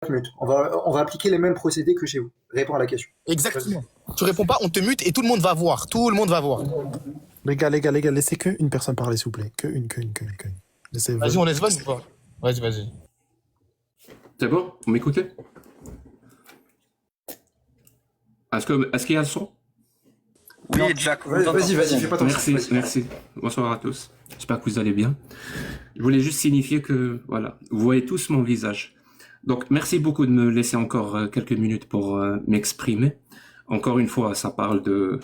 mute. On va appliquer les mêmes procédés que chez vous. Réponds à la question. Exactement. Tu réponds pas, on te mute et tout le monde va voir. Tout le monde va voir. Les gars, laissez qu'une personne parler, s'il vous plaît. Qu'une. Laissez Vas-y, on laisse Von ou pas? Vas-y. C'est bon? Vous m'écoutez? Est-ce qu'il y a le son? Oui, Jack. Vas-y, fais pas ton Merci. Bonsoir à tous. J'espère que vous allez bien. Je voulais juste signifier que, voilà, vous voyez tous mon visage. Donc, merci beaucoup de me laisser encore quelques minutes pour m'exprimer. Encore une fois, ça parle de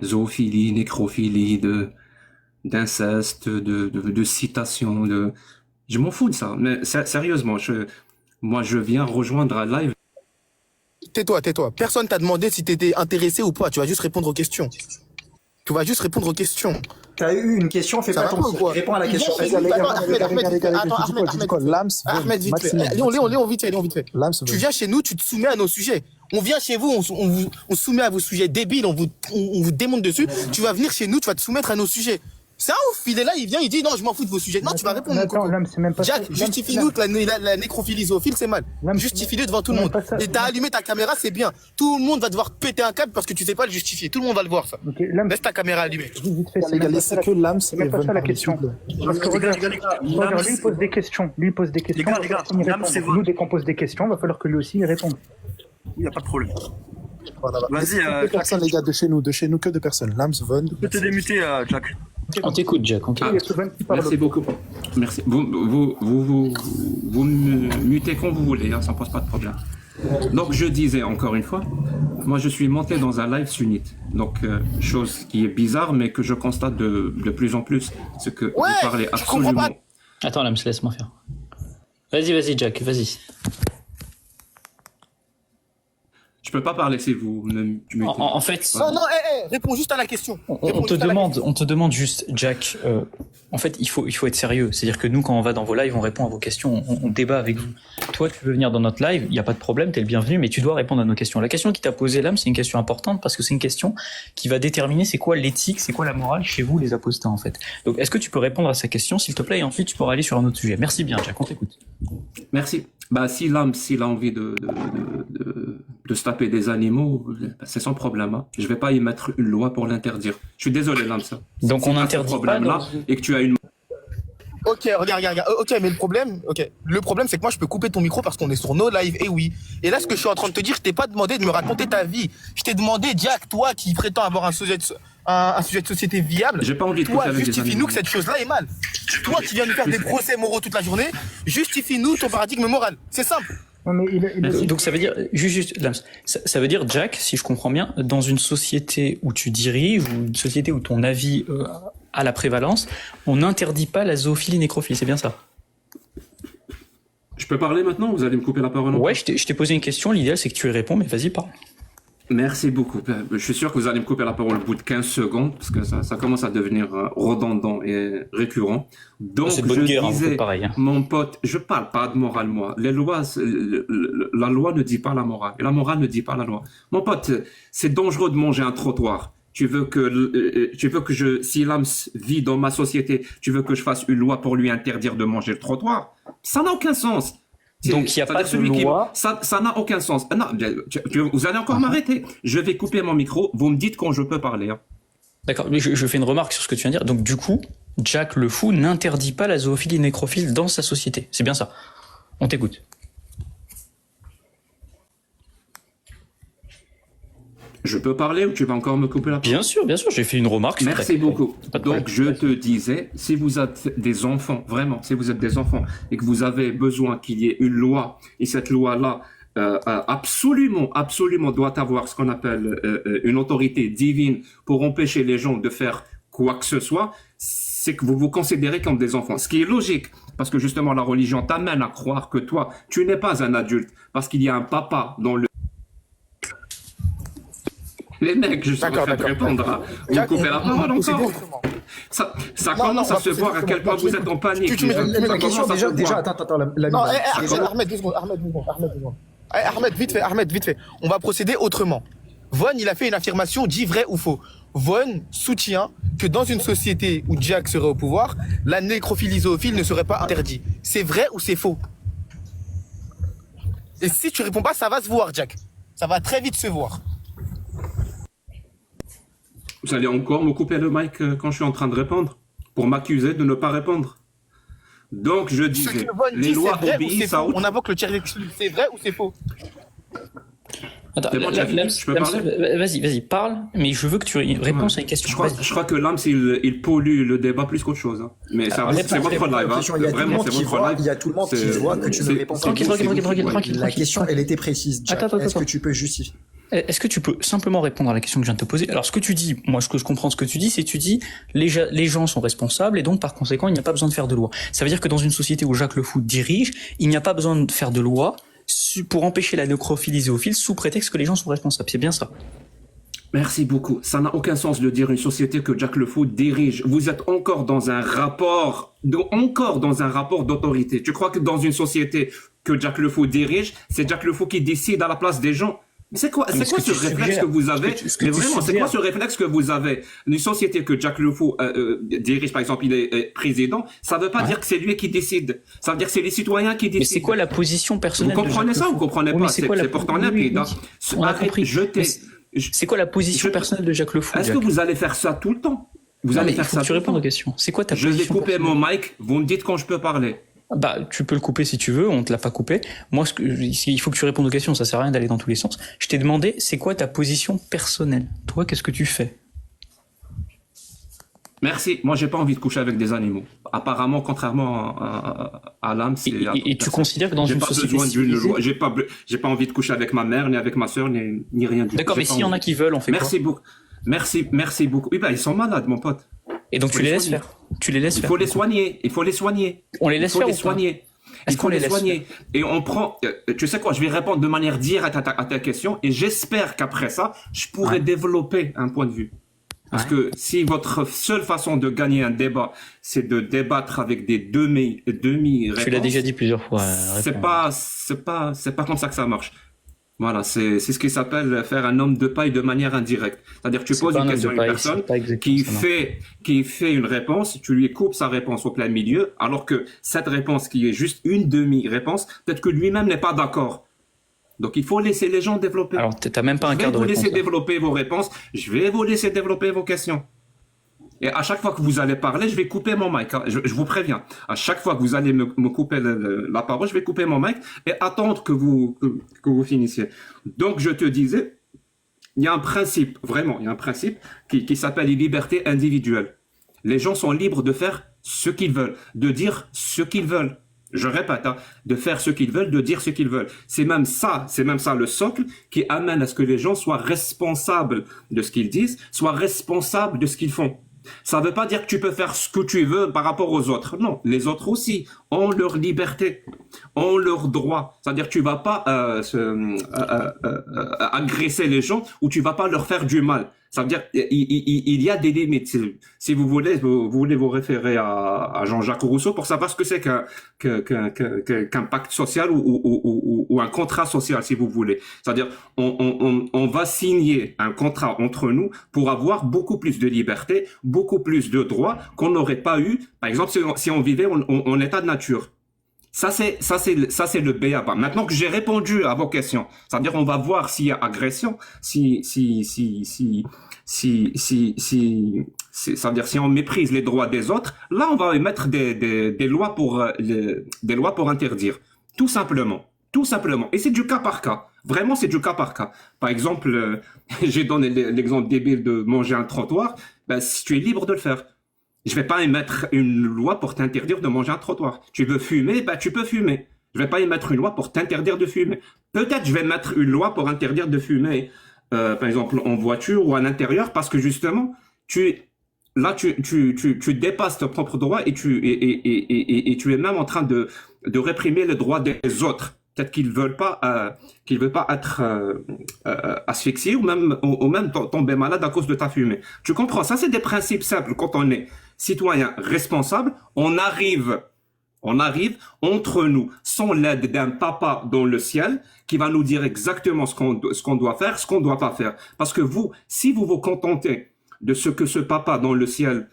zoophilie, nécrophilie, d'inceste, de citation, Je m'en fous de ça. Mais sérieusement, moi, je viens rejoindre un live. Tais-toi. Personne t'a demandé si t'étais intéressé ou pas. Tu vas juste répondre aux questions. T'as eu une question, fais pas ton réponds à la question. Ahmed, vite fait. Léon, vite fait. Tu viens chez nous, tu te soumets à nos sujets. On vient chez vous, on se soumet à vos sujets débiles, on vous démonte dessus. Tu vas venir chez nous, tu vas te soumettre à nos sujets. C'est un ouf, il est là, il vient, il dit non, je m'en fous de vos sujets. Non, tu vas répondre. Attends, Lams, c'est même pas Jack, justifie-nous que la nécrophilie zoophile, c'est mal. Justifie-le devant tout le monde. Et t'as allumé ta caméra, c'est bien. Tout le monde va devoir péter un câble parce que tu sais pas le justifier. Tout le monde va le voir, ça. Okay, laisse ta caméra allumée. Vite fait, Les gars, laissez que Lams. c'est même pas ça la question. Parce que regarde, lui il pose des questions. Les gars, Nous, dès qu'on pose des questions, il va falloir que lui aussi il réponde. Il n'y a pas de problème. Voilà. Vas-y, deux personnes, les gars, de chez nous, que deux personnes. Lams, Von. je peux te démuter, Jack. On t'écoute, Jack. Il y a Sylvain qui parle. Merci beaucoup. Merci. Vous me mutez quand vous voulez, ça ne pose pas de problème. Donc, je disais encore une fois, moi, je suis monté dans un live sunnite. Donc, chose qui est bizarre, mais que je constate de plus en plus, c'est que vous parlez absolument... Attends, Lams, laisse-moi faire. Vas-y, Jack, vas-y. Je peux pas parler si vous me mutez. En fait... Non, réponds juste à la question. On te demande juste, Jack, en fait, il faut être sérieux. C'est-à-dire que nous, quand on va dans vos lives, on répond à vos questions, on débat avec vous. Toi, tu veux venir dans notre live, il n'y a pas de problème, t'es le bienvenu, mais tu dois répondre à nos questions. La question qui t'a posée, Lams, c'est une question importante parce que c'est une question qui va déterminer c'est quoi l'éthique, c'est quoi la morale chez vous, les apostats, en fait. Donc, est-ce que tu peux répondre à sa question, s'il te plaît, et ensuite tu pourras aller sur un autre sujet. Merci bien, Jack, on t'écoute. Merci. Si Lams, s'il a envie de se taper des animaux, c'est son problème. Hein. Je vais pas y mettre une loi pour l'interdire. Je suis désolé, Lams. Donc on interdit pas là et que tu as une... Ok, regarde. Ok, mais le problème, c'est que moi, je peux couper ton micro parce qu'on est sur nos lives, et oui. Et là, ce que je suis en train de te dire, je t'ai pas demandé de me raconter ta vie. Je t'ai demandé, Jack, toi qui prétends avoir un sujet de société viable, j'ai pas envie de toi, justifie-nous que cette chose-là est mal. Toi qui viens nous faire des procès moraux toute la journée, justifie-nous ton paradigme moral. C'est simple. Non, mais Donc ça veut dire, juste Lams, ça veut dire, Jack, si je comprends bien, dans une société où tu diriges, ou une société où ton avis a la prévalence, on n'interdit pas la zoophilie nécrophilie, c'est bien ça? Je peux parler maintenant ou vous allez me couper la parole? Ouais, je t'ai posé une question, l'idéal c'est que tu y réponds, mais vas-y, parle. Merci beaucoup. Je suis sûr que vous allez me couper la parole au bout de 15 secondes, parce que ça commence à devenir redondant et récurrent. Donc, c'est de bonne guerre, disais, pareil. Hein. Mon pote, je parle pas de morale, moi. Les lois, la loi ne dit pas la morale, et la morale ne dit pas la loi. Mon pote, c'est dangereux de manger un trottoir. Tu veux que si Lams vit dans ma société, tu veux que je fasse une loi pour lui interdire de manger le trottoir? Ça n'a aucun sens. Donc il n'y a pas de loi. Ça n'a aucun sens. Non, vous allez encore m'arrêter. Je vais couper mon micro. Vous me dites quand je peux parler. Hein. D'accord, mais je fais une remarque sur ce que tu viens de dire. Donc du coup, Jack le fou n'interdit pas la zoophilie nécrophile dans sa société. C'est bien ça. On t'écoute. Je peux parler ou tu vas encore me couper la parole? Bien sûr, j'ai fait une remarque. Merci beaucoup. Donc, je te disais, si vous êtes des enfants, vraiment, si vous êtes des enfants et que vous avez besoin qu'il y ait une loi, et cette loi-là, absolument doit avoir ce qu'on appelle une autorité divine pour empêcher les gens de faire quoi que ce soit, c'est que vous vous considérez comme des enfants. Ce qui est logique, parce que justement, la religion t'amène à croire que toi, tu n'es pas un adulte, parce qu'il y a un papa dans le... Les mecs, je suis en train de répondre. Hein. Vous coupez la parole encore. Ça commence à se voir à quel point vous êtes en panique. Tu mets la question déjà. Attends. Non, Ahmed, 2 secondes. Ahmed, vite fait. On va procéder autrement. Von, il a fait une affirmation, dit vrai ou faux. Von soutient que dans une société où Jack serait au pouvoir, la nécrophilie zoophile ne serait pas interdite. C'est vrai ou c'est faux? Et si tu réponds pas, ça va se voir, Jack. Ça va très vite se voir. Vous allez encore me couper le mic quand je suis en train de répondre pour m'accuser de ne pas répondre. Donc, je Ce disais, que Von les dit, lois c'est vrai ou c'est obéissent à... faux? On invoque le tiers exclu. C'est vrai ou c'est faux? Attends, C'est bon, je peux parler? Vas-y, parle, mais je veux que tu répondes à une question. Je crois que Lams, il pollue le débat plus qu'autre chose. Hein. Mais ça reste, c'est votre live. Hein. Vraiment, c'est votre live. Il y a tout le monde qui voit que tu ne réponds pas. Tranquille. La question, elle était précise, Jack. Est-ce que tu peux justifier? Est-ce que tu peux simplement répondre à la question que je viens de te poser? Alors, ce que tu dis, moi, ce que je comprends ce que tu dis, c'est que tu dis, les gens sont responsables et donc, par conséquent, il n'y a pas besoin de faire de loi. Ça veut dire que dans une société où Jacques Le Fou dirige, il n'y a pas besoin de faire de loi pour empêcher la nécrophilie zoophile sous prétexte que les gens sont responsables. C'est bien ça. Merci beaucoup. Ça n'a aucun sens de dire une société que Jacques Le Fou dirige. Vous êtes encore dans un rapport, d'autorité. Tu crois que dans une société que Jacques Le Fou dirige, c'est Jacques Le Fou qui décide à la place des gens? C'est quoi ce réflexe que vous avez? Mais vraiment, c'est quoi ce réflexe que vous avez? Une société que Jacques Le Fou dirige, par exemple, il est président, ça veut pas dire que c'est lui qui décide. Ça veut dire que c'est les citoyens qui décident. Mais c'est quoi la position personnelle? Vous comprenez ça ou vous comprenez pas? C'est pourtant limpide. On a compris. C'est quoi la position personnelle de Jacques Le Fou? Est-ce que vous allez faire ça tout le temps? Vous allez faire ça. Tu réponds aux questions. C'est quoi ta position? Je vais couper mon mic. Vous me dites quand je peux parler. Bah, tu peux le couper si tu veux, on te l'a pas coupé. Moi, il faut que tu répondes aux questions, ça sert à rien d'aller dans tous les sens. Je t'ai demandé, c'est quoi ta position personnelle? Toi, qu'est-ce que tu fais? Merci. Moi, j'ai pas envie de coucher avec des animaux. Apparemment, contrairement à l'âme, c'est... Et tu considères que dans une société civilisée... J'ai pas envie de coucher avec ma mère, ni avec ma sœur, ni rien du tout. D'accord, mais s'il y en a qui veulent, on fait quoi? Merci beaucoup. Oui, bah, ils sont malades, mon pote. Et donc tu les laisses faire. Il faut les soigner. On les laisse faire ou pas? Il faut les soigner. Et on prend, tu sais quoi, je vais répondre de manière directe à ta question et j'espère qu'après ça, je pourrai développer un point de vue. Parce que si votre seule façon de gagner un débat, c'est de débattre avec des demi-réponses. Tu l'as déjà dit plusieurs fois. C'est pas comme ça que ça marche. Voilà, c'est ce qui s'appelle faire un homme de paille de manière indirecte. C'est-à-dire que tu poses une question à une personne qui fait une réponse, tu lui coupes sa réponse au plein milieu, alors que cette réponse qui est juste une demi-réponse, peut-être que lui-même n'est pas d'accord. Donc il faut laisser les gens développer. Alors t'as même pas un quart de réponse. Je vais vous laisser développer vos réponses, je vais vous laisser développer vos questions. Et à chaque fois que vous allez parler, je vais couper mon mic. Hein. Je vous préviens. À chaque fois que vous allez me couper la parole, je vais couper mon mic et attendre que vous finissiez. Donc, je te disais, il y a un principe, vraiment, il y a un principe qui s'appelle les libertés individuelles. Les gens sont libres de faire ce qu'ils veulent, de dire ce qu'ils veulent. Je répète, hein, de faire ce qu'ils veulent, de dire ce qu'ils veulent. C'est même ça le socle qui amène à ce que les gens soient responsables de ce qu'ils disent, soient responsables de ce qu'ils font. Ça ne veut pas dire que tu peux faire ce que tu veux par rapport aux autres. Non, les autres aussi ont leur liberté, ont leurs droits. C'est-à-dire que tu vas pas agresser les gens ou tu vas pas leur faire du mal. Ça veut dire il y a des limites. Si vous voulez vous référer à Jean-Jacques Rousseau pour savoir ce que c'est qu'un pacte social ou un contrat social, si vous voulez. C'est-à-dire on va signer un contrat entre nous pour avoir beaucoup plus de liberté, beaucoup plus de droits qu'on n'aurait pas eu, par exemple, si on vivait en état de nature. Ça c'est le B.A.B.A. Maintenant que j'ai répondu à vos questions, c'est-à-dire on va voir s'il y a agression, c'est-à-dire si on méprise les droits des autres, là on va émettre des lois pour interdire, tout simplement. Et c'est du cas par cas. Vraiment, c'est du cas par cas. Par exemple, j'ai donné l'exemple débile de manger un trottoir. Ben, si tu es libre de le faire. Je vais pas émettre une loi pour t'interdire de manger un trottoir. Tu veux fumer, bah tu peux fumer. Je vais pas émettre une loi pour t'interdire de fumer. Peut-être je vais mettre une loi pour interdire de fumer, par exemple en voiture ou à l'intérieur, parce que justement, tu dépasses tes propres droits et tu es même en train de réprimer les droits des autres. Peut-être qu'ils veulent pas être asphyxiés ou même tomber malade à cause de ta fumée. Tu comprends? Ça, c'est des principes simples. Quand on est citoyen responsable, on arrive entre nous, sans l'aide d'un papa dans le ciel, qui va nous dire exactement ce qu'on doit faire, ce qu'on doit pas faire. Parce que si vous vous contentez de ce que ce papa dans le ciel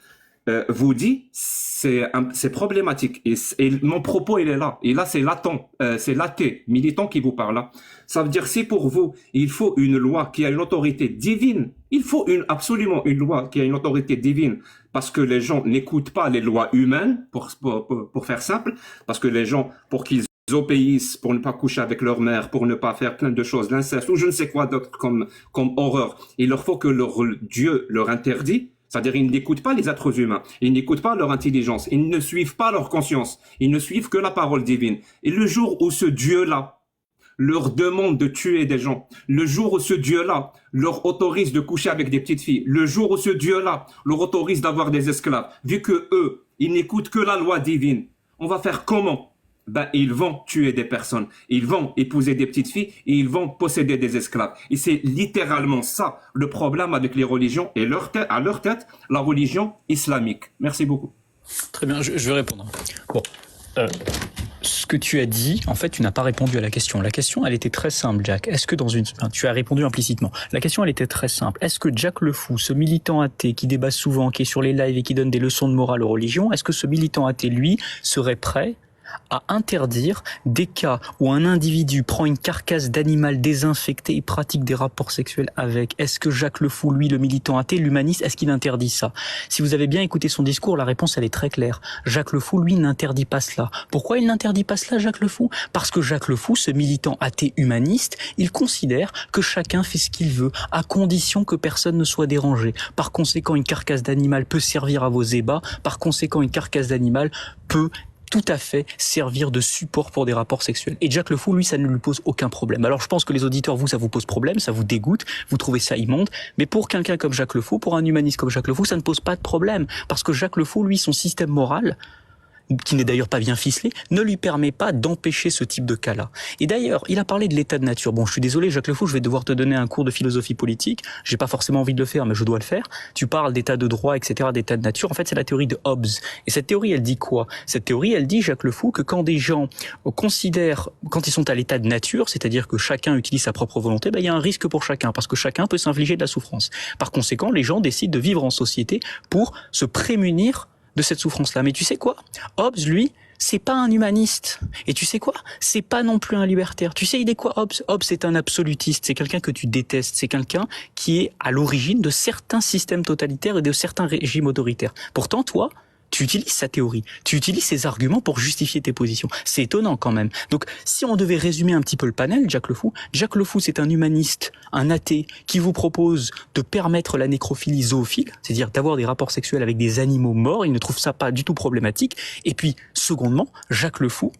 vous dit, c'est problématique. Et mon propos, il est là. Et là, c'est l'athée militant qui vous parle là. Ça veut dire, si pour vous, il faut une loi qui a une autorité divine, il faut absolument une loi qui a une autorité divine, parce que les gens n'écoutent pas les lois humaines, pour faire simple, parce que les gens, pour qu'ils obéissent, pour ne pas coucher avec leur mère, pour ne pas faire plein de choses, l'inceste, ou je ne sais quoi d'autre comme horreur, il leur faut que leur Dieu leur interdit. C'est-à-dire, ils n'écoutent pas les êtres humains, ils n'écoutent pas leur intelligence, ils ne suivent pas leur conscience, ils ne suivent que la parole divine. Et le jour où ce Dieu-là leur demande de tuer des gens, le jour où ce Dieu-là leur autorise de coucher avec des petites filles, le jour où ce Dieu-là leur autorise d'avoir des esclaves, vu que eux, ils n'écoutent que la loi divine, on va faire comment? Ils vont tuer des personnes, ils vont épouser des petites filles et ils vont posséder des esclaves. Et c'est littéralement ça le problème avec les religions et à leur tête, la religion islamique. Merci beaucoup. Très bien, je vais répondre. Bon, ce que tu as dit, en fait, tu n'as pas répondu à la question. La question, elle était très simple, Jack. Est-ce que tu as répondu implicitement. La question, elle était très simple. Est-ce que Jack le Fou, ce militant athée qui débat souvent, qui est sur les lives et qui donne des leçons de morale aux religions, est-ce que ce militant athée, lui, serait prêt à interdire des cas où un individu prend une carcasse d'animal désinfecté et pratique des rapports sexuels avec? Est-ce que Jacques le Fou, lui, le militant athée, l'humaniste, est-ce qu'il interdit ça? Si vous avez bien écouté son discours, la réponse, elle est très claire. Jacques le Fou, lui, n'interdit pas cela. Pourquoi il n'interdit pas cela, Jacques le Fou? Parce que Jacques le Fou, ce militant athée humaniste, il considère que chacun fait ce qu'il veut, à condition que personne ne soit dérangé. Par conséquent, une carcasse d'animal peut servir à vos ébats. Par conséquent, une carcasse d'animal peut tout à fait servir de support pour des rapports sexuels. Et Jack le Fou, lui, ça ne lui pose aucun problème. Alors je pense que les auditeurs, vous, ça vous pose problème, ça vous dégoûte, vous trouvez ça immonde, mais pour quelqu'un comme Jack le Fou, pour un humaniste comme Jack le Fou, ça ne pose pas de problème, parce que Jack le Fou, lui, son système moral, qui n'est d'ailleurs pas bien ficelé, ne lui permet pas d'empêcher ce type de cas-là. Et d'ailleurs, il a parlé de l'état de nature. Bon, je suis désolé, Jacques Le Fou, je vais devoir te donner un cours de philosophie politique. J'ai pas forcément envie de le faire, mais je dois le faire. Tu parles d'état de droit, etc., d'état de nature. En fait, c'est la théorie de Hobbes. Et cette théorie, elle dit quoi? Cette théorie, elle dit, Jacques Le Fou, que quand des gens considèrent, quand ils sont à l'état de nature, c'est-à-dire que chacun utilise sa propre volonté, il y a un risque pour chacun, parce que chacun peut s'infliger de la souffrance. Par conséquent, les gens décident de vivre en société pour se prémunir de cette souffrance-là. Mais tu sais quoi? Hobbes, lui, c'est pas un humaniste. Et tu sais quoi? C'est pas non plus un libertaire. Tu sais, il est quoi, Hobbes? Hobbes, c'est un absolutiste. C'est quelqu'un que tu détestes. C'est quelqu'un qui est à l'origine de certains systèmes totalitaires et de certains régimes autoritaires. Pourtant, toi, tu utilises sa théorie, tu utilises ses arguments pour justifier tes positions. C'est étonnant quand même. Donc, si on devait résumer un petit peu le panel, Jacques Le Fou, c'est un humaniste, un athée, qui vous propose de permettre la nécrophilie zoophile, c'est-à-dire d'avoir des rapports sexuels avec des animaux morts. Il ne trouve ça pas du tout problématique. Et puis, secondement, Jacques Le Fou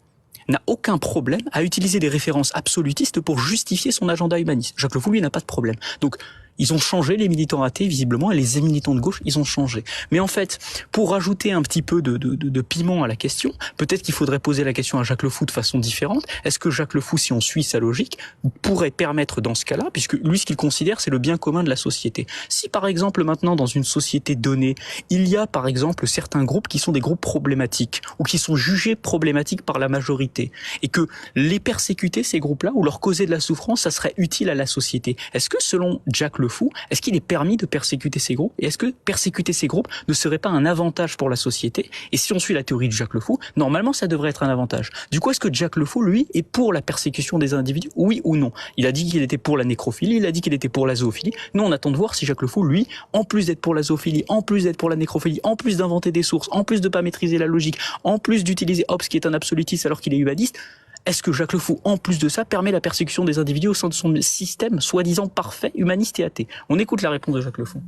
n'a aucun problème à utiliser des références absolutistes pour justifier son agenda humaniste. Jacques Le Fou, lui, n'a pas de problème. Donc, ils ont changé, les militants athées, visiblement, et les militants de gauche, ils ont changé. Mais en fait, pour rajouter un petit peu de piment à la question, peut-être qu'il faudrait poser la question à Jacques Le Fou de façon différente. Est-ce que Jacques Le Fou, si on suit sa logique, pourrait permettre dans ce cas-là, puisque lui, ce qu'il considère, c'est le bien commun de la société. Si, par exemple, maintenant, dans une société donnée, il y a, par exemple, certains groupes qui sont des groupes problématiques, ou qui sont jugés problématiques par la majorité, et que les persécuter, ces groupes-là, ou leur causer de la souffrance, ça serait utile à la société. Est-ce que, selon Jacques Le Fou, est-ce qu'il est permis de persécuter ces groupes? Et est-ce que persécuter ces groupes ne serait pas un avantage pour la société? Et si on suit la théorie de Jacques Le Fou, normalement ça devrait être un avantage. Du coup, est-ce que Jacques Le Fou, lui, est pour la persécution des individus? Oui ou non? Il a dit qu'il était pour la nécrophilie, il a dit qu'il était pour la zoophilie. Nous, on attend de voir si Jacques Le Fou, lui, en plus d'être pour la zoophilie, en plus d'être pour la nécrophilie, en plus d'inventer des sources, en plus de pas maîtriser la logique, en plus d'utiliser Hobbes qui est un absolutiste alors qu'il est humaniste, est-ce que Jacques Le Fou, en plus de ça, permet la persécution des individus au sein de son système soi-disant parfait, humaniste et athée? On écoute la réponse de Jacques Le Fou.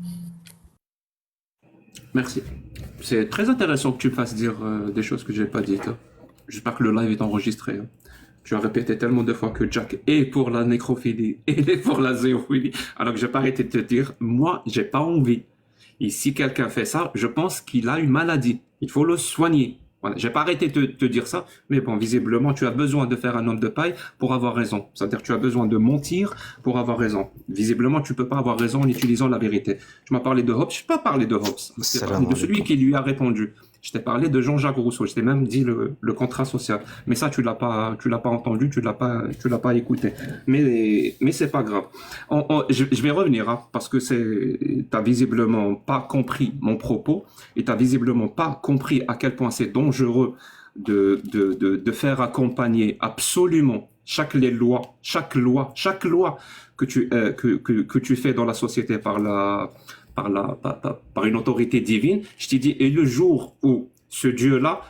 Merci. C'est très intéressant que tu me fasses dire des choses que je n'ai pas dites. J'espère que le live est enregistré. Tu as répété tellement de fois que Jack est pour la nécrophilie et il est pour la zoophilie, alors que je n'ai pas arrêté de te dire, moi, j'ai pas envie. Et si quelqu'un fait ça, je pense qu'il a une maladie. Il faut le soigner. Voilà. J'ai pas arrêté de te dire ça, mais bon, visiblement, tu as besoin de faire un homme de paille pour avoir raison. C'est-à-dire que tu as besoin de mentir pour avoir raison. Visiblement, tu peux pas avoir raison en utilisant la vérité. Tu m'as parlé de Hobbes, je n'ai pas parlé de Hobbes. C'est parlé de celui qui lui a répondu. Je t'ai parlé de Jean-Jacques Rousseau. Je t'ai même dit le contrat social. Mais ça, tu l'as pas entendu, tu l'as pas écouté. Mais c'est pas grave. Je vais revenir, hein, parce que t'as visiblement pas compris mon propos et t'as visiblement pas compris à quel point c'est dangereux de faire accompagner absolument chaque loi que tu fais dans la société par une autorité divine. Je t'ai dit, et le jour où ce Dieu-là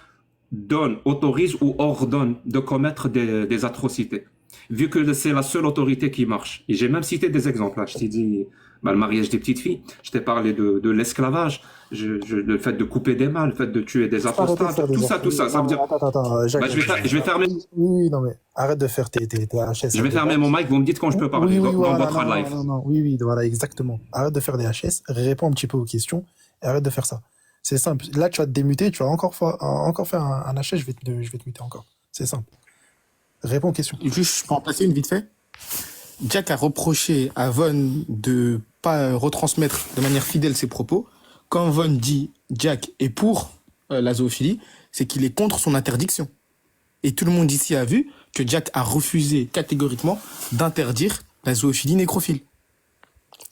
autorise ou ordonne de commettre des atrocités, vu que c'est la seule autorité qui marche. Et j'ai même cité des exemples, là. Je t'ai dit, le mariage des petites filles, je t'ai parlé de l'esclavage, le fait de couper des mains, le fait de tuer des apostats, tout ça. Ça veut dire... Attends, Jacques, je vais fermer... Oui, non, mais arrête de faire tes HS. Je vais fermer mon mic, vous me dites quand je peux parler dans votre live. Oui, voilà, exactement. Arrête de faire des HS, réponds un petit peu aux questions, et arrête de faire ça. C'est simple. Là, tu vas te démuter, tu vas encore faire un HS, je vais te muter encore. C'est simple. Réponds aux questions. Juste, je peux en passer une vite fait. Jack a reproché à Von de pas retransmettre de manière fidèle ses propos. Quand Von dit Jack est pour la zoophilie, c'est qu'il est contre son interdiction. Et tout le monde ici a vu que Jack a refusé catégoriquement d'interdire la zoophilie nécrophile.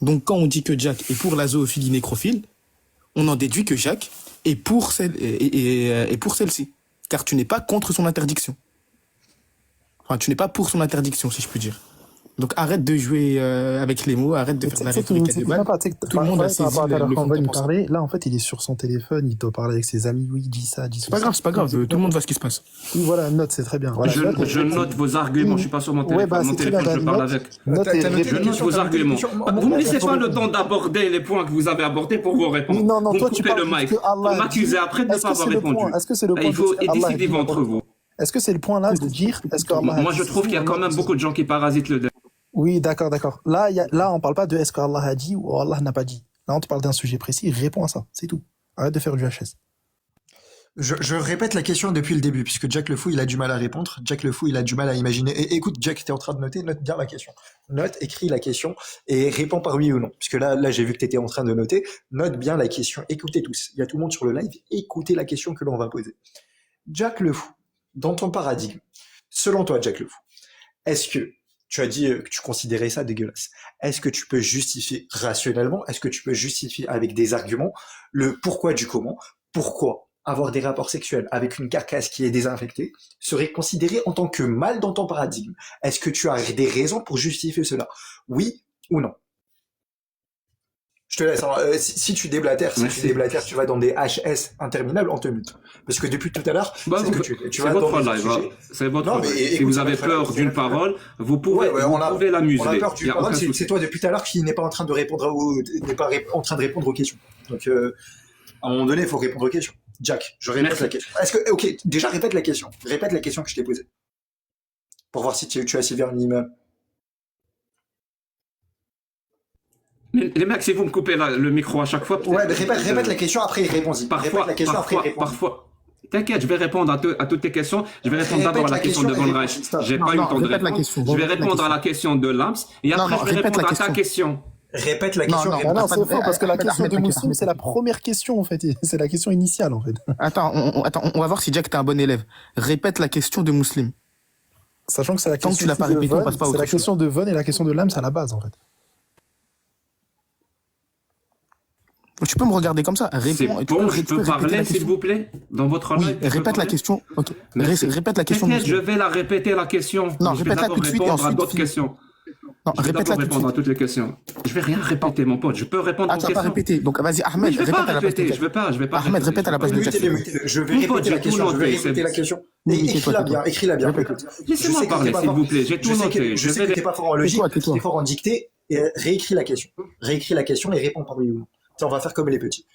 Donc quand on dit que Jack est pour la zoophilie nécrophile, on en déduit que Jack est pour celle-ci. Car tu n'es pas contre son interdiction. Enfin, tu n'es pas pour son interdiction, si je puis dire. Donc arrête de jouer avec les mots, arrête de faire de la rhétorique à deux balles. Tout le monde a saisi le fond de parler. Là, en fait, il est sur son téléphone, il doit parler avec ses amis. Oui, il dit ça, dit ça. C'est pas grave. Tout le monde voit ce qui se passe. Oui, voilà, note, c'est très bien. Voilà, je note vos arguments. Je suis pas sur mon téléphone. Mon téléphone, je parle avec. Je note vos arguments. Vous me laissez pas le temps d'aborder les points que vous avez abordés pour vous répondre. Non, vous toi, me coupez le mic. Vous m'accusez après de ne pas avoir répondu. Est-ce que c'est le point? Il faut décider entre vous. Est-ce que c'est le point là de dire? Moi, je trouve qu'il y a quand même beaucoup de gens qui parasitent le débat. Oui, d'accord. Là, on parle pas de est-ce qu'Allah a dit ou Allah n'a pas dit. Là, on te parle d'un sujet précis, réponds à ça, c'est tout. Arrête de faire du HS. Je répète la question depuis le début, puisque Jack le Fou, il a du mal à répondre. Jack le Fou, il a du mal à imaginer. Et écoute, Jack, t'es en train de noter, note bien la question. Écris la question et réponds par oui ou non. Puisque là, j'ai vu que t'étais en train de noter. Note bien la question. Écoutez tous. Il y a tout le monde sur le live. Écoutez la question que l'on va poser. Jack le Fou, dans ton paradigme, selon toi, Jack le Fou, est-ce que tu as dit que tu considérais ça dégueulasse. Est-ce que tu peux justifier rationnellement? Est-ce que tu peux justifier avec des arguments le pourquoi du comment? Pourquoi avoir des rapports sexuels avec une carcasse qui est désinfectée serait considéré en tant que mal dans ton paradigme? Est-ce que tu as des raisons pour justifier cela? Oui ou non? Je te laisse. Si tu déblatères, tu vas dans des HS interminables, on te mute. Parce que depuis tout à l'heure, c'est votre live. C'est votre live. Si vous avez peur d'une parole, vous pouvez la museler. On a peur d'une parole. C'est toi depuis tout à l'heure qui n'est pas en train de répondre en train de répondre aux questions. Donc, à un moment donné, il faut répondre aux questions. Jack, je répète la question. Déjà répète la question. Répète la question que je t'ai posée. Pour voir si tu as suivi un minimum. Mais les mecs, si vous me coupez le micro à chaque fois... Ouais, mais répète la question, après réponds-y. Parfois, t'inquiète, je vais répondre à toutes tes questions. Je vais répondre d'abord à la question de Von Reich. J'ai pas eu le temps de répondre. Je vais répondre à la question de Lams, et après je vais répondre à ta question. Répète la question. Non, c'est faux, parce que la question de Moussim, c'est la première question, en fait. C'est la question initiale, en fait. Attends, on va voir si Jack t'es un bon élève. Répète la question de Mouslim. Sachant que c'est la question tu l'as pas répété, on passe pas au C'est la question de Von et la question de Lams à la base, en fait. Tu peux me regarder comme ça. C'est bon, je peux parler, s'il vous plaît, dans votre live. Répète la question. Ok. Répète la question. Je vais la répéter la question. Non, répète-la tout de suite et ensuite. À d'autres questions. Non, répète-la tout de suite. Répondre à toutes les questions. Je vais rien répéter, mon pote. Je peux répondre aux questions. Tu vas pas répéter. Donc vas-y, Ahmed. Je vais pas répéter. Je vais pas. Ahmed, répète à la page de Jack. Je vais répéter la question. Écris-la bien. Laissez-moi parler, s'il vous plaît. J'ai tout noté. Je sais que t'es pas fort en logique, t'es fort en dictée. Réécris la question. Réécris la question et réponds par oui ou non. On va faire comme les petits.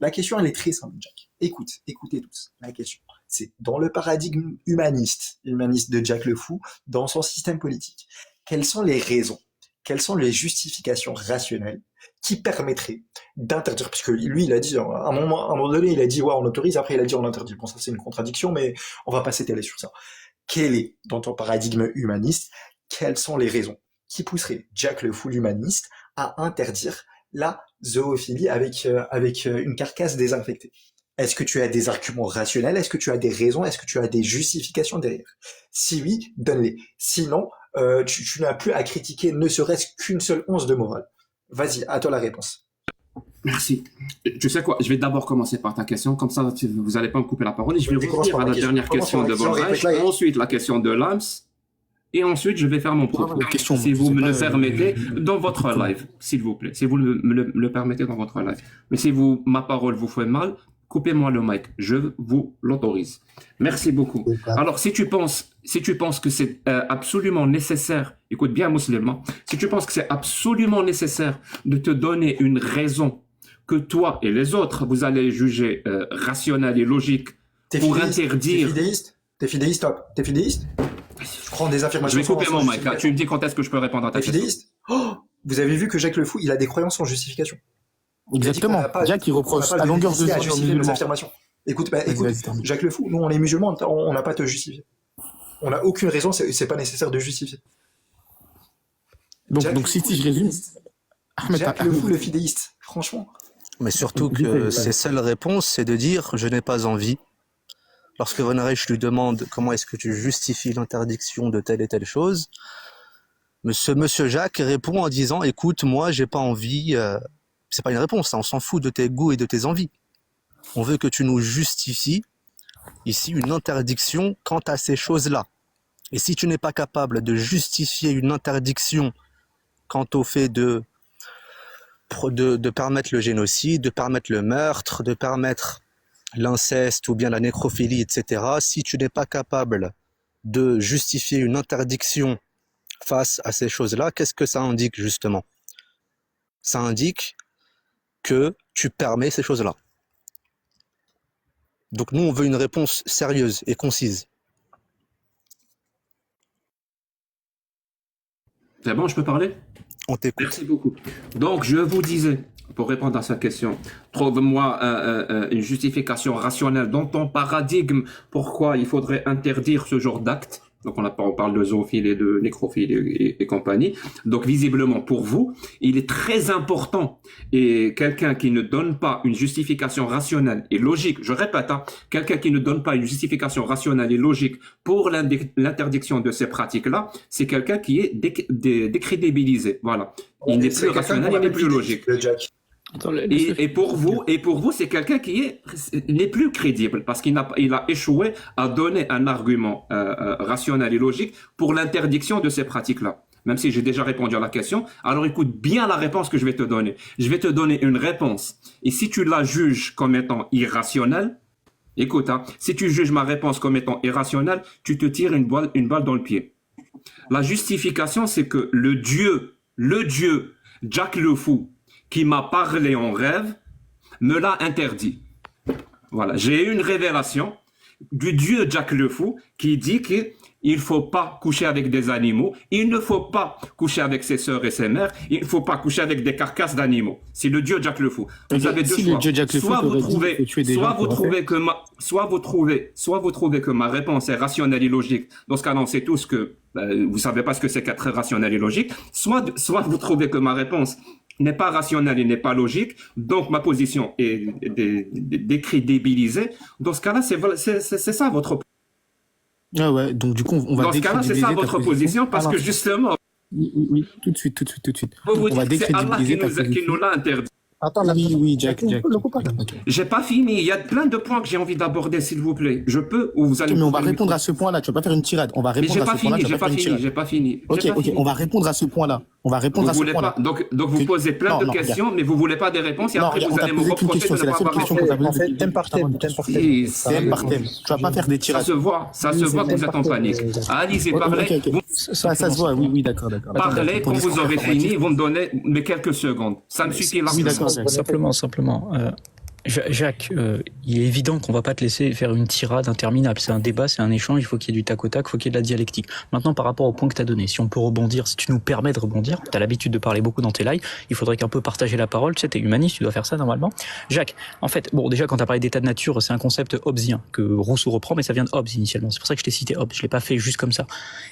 La question, elle est très simple, Jack. Écoutez tous. La question, c'est dans le paradigme humaniste de Jack le Fou, dans son système politique, quelles sont les raisons, quelles sont les justifications rationnelles qui permettraient d'interdire, puisque lui, il a dit, à un moment donné, il a dit, ouais, on autorise, après il a dit, on interdit. Bon, ça, c'est une contradiction, mais on va pas s'étaler sur ça. Quel est, dans ton paradigme humaniste, quelles sont les raisons qui pousseraient Jack le Fou l'humaniste à interdire la zoophilie avec une carcasse désinfectée? Est-ce que tu as des arguments rationnels? Est-ce que tu as des raisons? Est-ce que tu as des justifications derrière? Si oui, donne-les. Sinon, tu n'as plus à critiquer ne serait-ce qu'une seule once de morale. Vas-y, à toi la réponse. Merci. Tu sais quoi, je vais d'abord commencer par ta question, comme ça vous n'allez pas me couper la parole, et je vais revenir à la dernière question de Volrech, ensuite la question de Lams, et ensuite je vais faire mon propos. Si vous me le permettez, dans votre live, s'il vous plaît, si vous me le permettez dans votre live. Mais si ma parole vous fait mal, coupez-moi le mic, je vous l'autorise. Merci beaucoup. Alors, si tu penses que c'est absolument nécessaire, écoute bien, musulman, si tu penses que c'est absolument nécessaire de te donner une raison que toi et les autres, vous allez juger rationnelle et logique pour interdire... T'es fidéiste, top. T'es fidéiste? Je prends des affirmations... Je vais couper mon mic, là. Tu me dis quand est-ce que je peux répondre à ta question. T'es fidéiste? Oh, vous avez vu que Jacques Le Fou, il a des croyances sans justification. Exactement. Jack, il reproche à longueur de temps justifier nos affirmations. Écoute, Jacques Le Fou, nous on est musulmans, on n'a pas à te justifier. On n'a aucune raison, c'est pas nécessaire de justifier. Donc si je résume... Jacques Le Fou, le fidéiste, franchement. Mais surtout que ses seules réponses, c'est de dire « je n'ai pas envie ». Lorsque Von Reich lui demande « comment est-ce que tu justifies l'interdiction de telle et telle chose », Monsieur Jacques répond en disant « écoute, moi j'ai pas envie ». C'est pas une réponse, on s'en fout de tes goûts et de tes envies. On veut que tu nous justifies ici une interdiction quant à ces choses-là. Et si tu n'es pas capable de justifier une interdiction quant au fait de permettre le génocide, de permettre le meurtre, de permettre l'inceste ou bien la nécrophilie, etc., si tu n'es pas capable de justifier une interdiction face à ces choses-là, qu'est-ce que ça indique justement? Ça indique que tu permets ces choses-là. Donc nous, on veut une réponse sérieuse et concise. C'est bon, je peux parler? On t'écoute. Merci beaucoup. Donc, je vous disais, pour répondre à sa question, trouve-moi une justification rationnelle dans ton paradigme pourquoi il faudrait interdire ce genre d'actes. Donc, on parle de zoophilie et de nécrophilie et compagnie. Donc, visiblement, pour vous, il est très important, et quelqu'un qui ne donne pas une justification rationnelle et logique, je répète, quelqu'un qui ne donne pas une justification rationnelle et logique pour l'interdiction de ces pratiques-là, c'est quelqu'un qui est décrédibilisé. Voilà. Il n'est plus rationnel, il n'est plus logique. Et pour vous, c'est quelqu'un qui n'est plus crédible parce qu'il a échoué à donner un argument rationnel et logique pour l'interdiction de ces pratiques-là. Même si j'ai déjà répondu à la question, alors écoute bien la réponse que je vais te donner. Je vais te donner une réponse. Et si tu la juges comme étant irrationnelle, écoute, si tu juges ma réponse comme étant irrationnelle, tu te tires une balle dans le pied. La justification, c'est que le dieu Jack Le Fou, qui m'a parlé en rêve, me l'a interdit. Voilà, j'ai eu une révélation du dieu Jack Le Fou qui dit qu'il ne faut pas coucher avec des animaux, il ne faut pas coucher avec ses sœurs et ses mères, il ne faut pas coucher avec des carcasses d'animaux. C'est le dieu Jack Le Fou. Vous avez deux choix. Soit vous trouvez que ma réponse est rationnelle et logique. Dans ce cas-là, on sait tous que vous savez pas ce que c'est qu'être rationnel et logique. Soit vous trouvez que ma réponse n'est pas rationnelle et n'est pas logique, donc ma position est décrédibilisée. Dans ce cas-là, c'est ça votre... Ah ouais, donc du coup, on va... Dans ce cas-là, c'est ça votre position, parce que justement... Oui, tout de suite. On va décrédibiliser ta position. Qui nous l'a interdit. Attends, oui, Jack. J'ai pas fini. Il y a plein de points que j'ai envie d'aborder, s'il vous plaît. Je peux ou vous allez... Mais on va répondre à ce point-là. Tu vas pas faire une tirade. On va répondre à ce point-là. J'ai pas fini. Ok. On va répondre à ce point-là. Donc vous posez plein de questions, mais vous voulez pas des réponses et après vous allez me reprocher de ne pas avoir répondu. En fait, thème par thème. Thème par thème. Tu vas pas faire des tirades. Ça se voit que vous êtes en panique. Allez-y, parlez. Ça se voit. Oui, d'accord. Parlez, quand vous aurez fini, vous me donnez mes quelques secondes. Ça me suffit largement. Simplement. Jacques, il est évident qu'on va pas te laisser faire une tirade interminable. C'est un débat, c'est un échange, il faut qu'il y ait du tac au tac, il faut qu'il y ait de la dialectique. Maintenant, par rapport au point que tu as donné, si on peut rebondir, si tu nous permets de rebondir, tu as l'habitude de parler beaucoup dans tes lives, il faudrait qu'un peu partager la parole, tu sais, t'es humaniste, tu dois faire ça normalement. Jacques, en fait, déjà quand tu as parlé d'état de nature, c'est un concept hobbesien que Rousseau reprend, mais ça vient de Hobbes initialement. C'est pour ça que je t'ai cité Hobbes, je l'ai pas fait juste comme ça.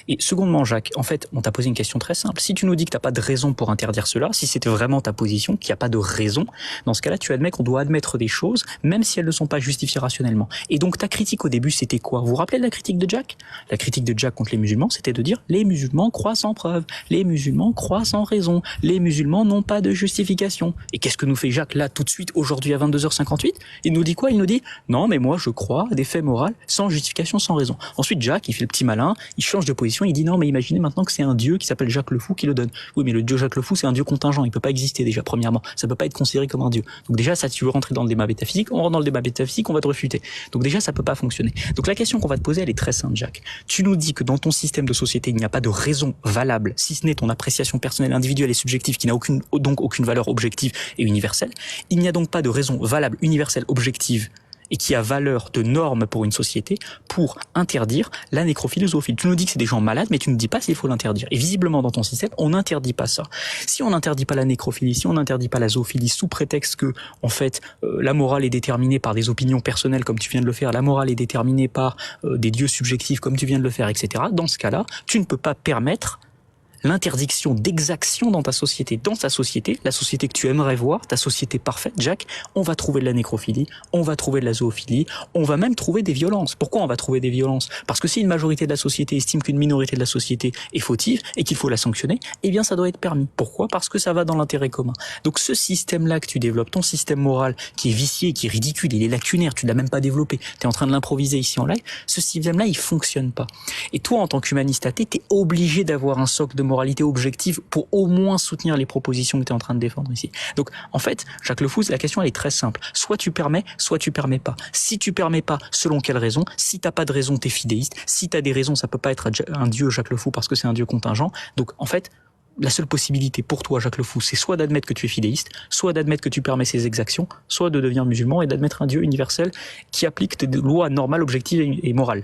Et secondement, Jacques, en fait, on t'a posé une question très simple. Si tu nous dis que t'as pas de raison pour interdire cela, si c'était vraiment ta position, qu'il n'y a pas de raison, dans ce cas-là, tu admets qu'on doit admettre des des choses, même si elles ne sont pas justifiées rationnellement. Et donc ta critique au début, c'était quoi? Vous vous rappelez de la critique de Jack? La critique de Jack contre les musulmans, c'était de dire les musulmans croient sans preuve, les musulmans croient sans raison, les musulmans n'ont pas de justification. Et qu'est-ce que nous fait Jack là tout de suite aujourd'hui à 22h58? Il nous dit quoi? Il nous dit non mais moi je crois à des faits moraux sans justification, sans raison. Ensuite Jack, il fait le petit malin, il change de position, il dit non mais imaginez maintenant que c'est un dieu qui s'appelle Jacques le Fou qui le donne. Oui mais le dieu Jacques le Fou c'est un dieu contingent, il peut pas exister déjà premièrement, ça peut pas être considéré comme un dieu. Donc déjà ça, tu veux rentrer dans le débat métaphysique, on rentre dans le débat métaphysique, on va te réfuter. Donc déjà ça peut pas fonctionner. Donc la question qu'on va te poser elle est très simple Jack. Tu nous dis que dans ton système de société il n'y a pas de raison valable, si ce n'est ton appréciation personnelle, individuelle et subjective qui n'a donc aucune valeur objective et universelle. Il n'y a donc pas de raison valable, universelle, objective et qui a valeur de norme pour une société pour interdire la nécrophilie zoophile. Tu nous dis que c'est des gens malades, mais tu ne dis pas s'il faut l'interdire. Et visiblement, dans ton système, on n'interdit pas ça. Si on n'interdit pas la nécrophilie, si on n'interdit pas la zoophilie sous prétexte que, en fait, la morale est déterminée par des opinions personnelles, comme tu viens de le faire, la morale est déterminée par des dieux subjectifs, comme tu viens de le faire, etc. Dans ce cas-là, tu ne peux pas permettre l'interdiction d'exaction dans ta société. Dans ta société, la société que tu aimerais voir, ta société parfaite, Jack, on va trouver de la nécrophilie, on va trouver de la zoophilie, on va même trouver des violences. Pourquoi on va trouver des violences? Parce que si une majorité de la société estime qu'une minorité de la société est fautive et qu'il faut la sanctionner, eh bien ça doit être permis. Pourquoi? Parce que ça va dans l'intérêt commun. Donc ce système-là que tu développes, ton système moral qui est vicié, qui est ridicule, il est lacunaire, tu ne l'as même pas développé, tu es en train de l'improviser ici en live, ce système-là, il fonctionne pas. Et toi, en tant qu'humaniste athée, tu es obligé d'avoir un socle de moralité objective pour au moins soutenir les propositions que tu es en train de défendre ici. Donc, en fait, Jacques Le Fou, la question, elle est très simple. Soit tu permets pas. Si tu permets pas, selon quelle raison? Si t'as pas de raison, t'es fidéiste. Si t'as des raisons, ça peut pas être un dieu, Jacques Le Fou, parce que c'est un dieu contingent. Donc, en fait, la seule possibilité pour toi, Jacques Le Fou, c'est soit d'admettre que tu es fidéiste, soit d'admettre que tu permets ces exactions, soit de devenir musulman et d'admettre un Dieu universel qui applique des lois normales, objectives et morales.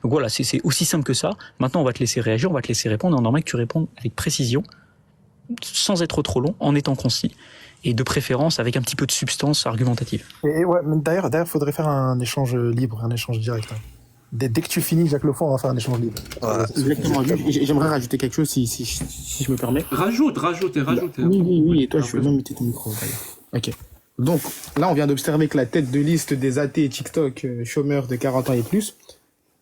Donc voilà, c'est aussi simple que ça. Maintenant, on va te laisser réagir, on va te laisser répondre. On aimerait que tu répondes avec précision, sans être trop long, en étant concis, et de préférence avec un petit peu de substance argumentative. Et ouais, mais d'ailleurs, faudrait faire un échange libre, un échange direct. Hein. Dès que tu finis, Jacques Le Fou, on va faire un échange libre. Voilà. Exactement. J'aimerais rajouter quelque chose si je me permets. Rajoute. Oui, et toi, je vais même muter ton micro, d'ailleurs. Ok. Donc, là, on vient d'observer que la tête de liste des athées TikTok chômeurs de 40 ans et plus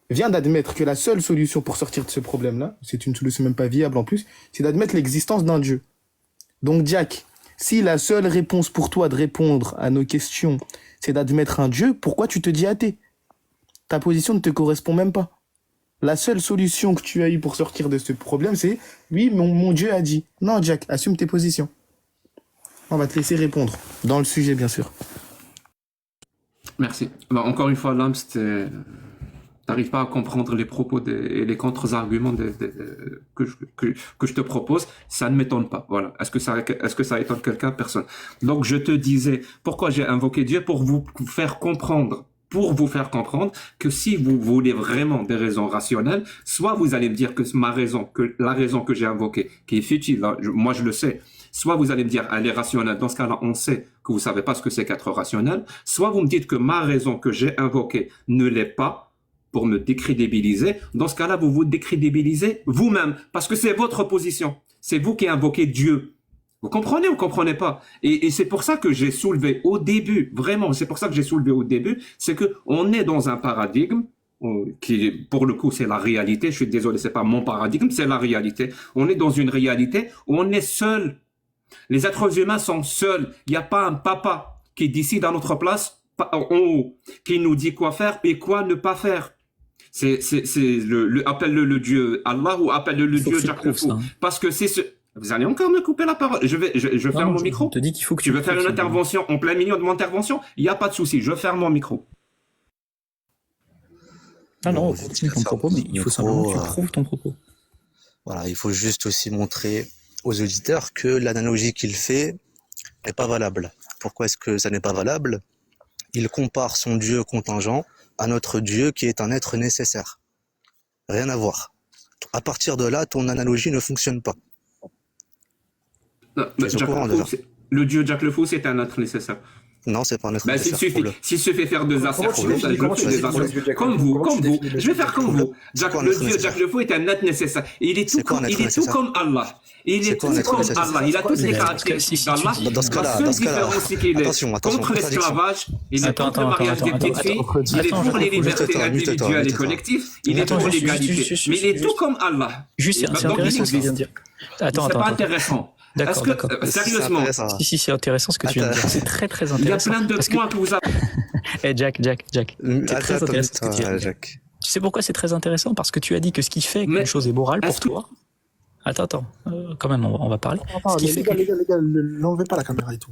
vient d'admettre que la seule solution pour sortir de ce problème-là, c'est une solution même pas viable en plus, c'est d'admettre l'existence d'un Dieu. Donc, Jack, si la seule réponse pour toi de répondre à nos questions, c'est d'admettre un Dieu, pourquoi tu te dis athée? Ta position ne te correspond même pas. La seule solution que tu as eue pour sortir de ce problème, c'est oui, mon Dieu a dit. Non, Jack, assume tes positions. On va te laisser répondre. Dans le sujet, bien sûr. Merci. Encore une fois, Lams, t'arrives pas à comprendre les propos et les contre-arguments que je te propose. Ça ne m'étonne pas. Voilà. Est-ce que ça étonne quelqu'un? Personne. Donc, je te disais, pourquoi j'ai invoqué Dieu? Pour vous faire comprendre que si vous voulez vraiment des raisons rationnelles, soit vous allez me dire que la raison que j'ai invoquée, qui est futile, hein, moi je le sais, soit vous allez me dire elle est rationnelle, dans ce cas-là on sait que vous savez pas ce que c'est qu'être rationnel, soit vous me dites que ma raison que j'ai invoquée ne l'est pas, pour me décrédibiliser, dans ce cas-là vous vous décrédibilisez vous-même, parce que c'est votre position, c'est vous qui invoquez Dieu. Vous comprenez ou vous comprenez pas? Et c'est pour ça que j'ai soulevé au début, vraiment, c'est pour ça que j'ai soulevé au début, c'est que on est dans un paradigme qui, pour le coup, c'est la réalité. Je suis désolé, c'est pas mon paradigme, c'est la réalité. On est dans une réalité où on est seul. Les êtres humains sont seuls. Il n'y a pas un papa qui décide à notre place en haut, qui nous dit quoi faire et quoi ne pas faire. Appelle-le le Dieu Allah ou appelle-le le Dieu Jacques Le Fou. Parce que c'est ce... Vous allez encore me couper la parole. Je ferme mon micro. Je te dis qu'il faut que tu veux faire une intervention en plein milieu de mon intervention? Il n'y a pas de souci. Je ferme mon micro. Non, continue ton propos, mais il faut simplement que tu prouves ton propos. Voilà, il faut juste aussi montrer aux auditeurs que l'analogie qu'il fait n'est pas valable. Pourquoi est-ce que ça n'est pas valable? Il compare son Dieu contingent à notre Dieu qui est un être nécessaire. Rien à voir. À partir de là, ton analogie ne fonctionne pas. Non, le Dieu Jacques Le Fou, c'est un être nécessaire. Non, c'est pas un être Ben, s'il nécessaire. suffit, s'il se fait faire des assertions, comme vous, je vais faire comme vous. Le Dieu Jack le Fou est un être nécessaire. Il est tout comme Allah. Il est tout comme Allah. Il a toutes les caractéristiques d'Allah. Dans ce cas-là, La seule différence, c'est qu'il est attention, contre l'esclavage, il est contre le mariage des petites filles, il est pour les libertés individuelles et collectives, il est pour l'égalité. Mais il est tout comme Allah. Juste, c'est intéressant ce qu'il vient de dire. Attends. C'est pas intéressant. D'accord, d'accord. Sérieusement, Si, c'est intéressant ce que tu viens de dire. C'est très, très intéressant. il y a plein de points que vous avez. Eh, Jack. C'est très intéressant ce que tu viens de dire. Jack. Tu sais pourquoi c'est très intéressant? Parce que tu as dit que ce qui fait qu'une chose est morale pour toi. Attends. Quand même, on va parler. Les gars, l'enlevez pas la caméra et tout.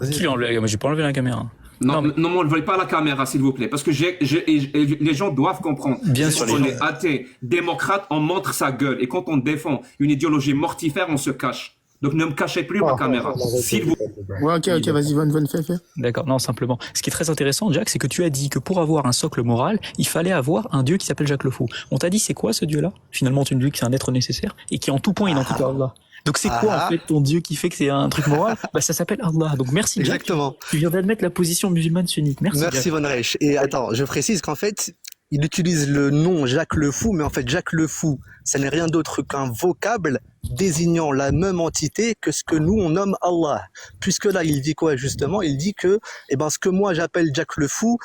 Qui l'enlève? Moi, j'ai pas enlevé la caméra. Non, ne voyez pas la caméra, s'il vous plaît, parce que les gens doivent comprendre. Bien sûr, Quand on est athée, démocrate, on montre sa gueule. Et quand on défend une idéologie mortifère, on se cache. Donc ne me cachez plus ma caméra, s'il vous plaît. Ouais, ok, vas-y, Von, fais. D'accord, non, simplement. Ce qui est très intéressant, Jack, c'est que tu as dit que pour avoir un socle moral, il fallait avoir un dieu qui s'appelle Jacques le Fou. On t'a dit c'est quoi ce dieu-là? Finalement, tu nous dis que c'est un être nécessaire et qui en tout point identique à Allah. Donc c'est quoi en fait ton dieu qui fait que c'est un truc moral? Bah ça s'appelle Allah. Donc merci Jack. Exactement. Tu viens d'admettre la position musulmane sunnite. Merci Von Reich. Et attends, je précise qu'en fait, il utilise le nom Jacques le Fou, mais en fait Jacques le Fou, ça n'est rien d'autre qu'un vocable désignant la même entité que ce que nous on nomme Allah. Puisque là, il dit quoi justement? Il dit que, ce que moi j'appelle Jacques le Fou,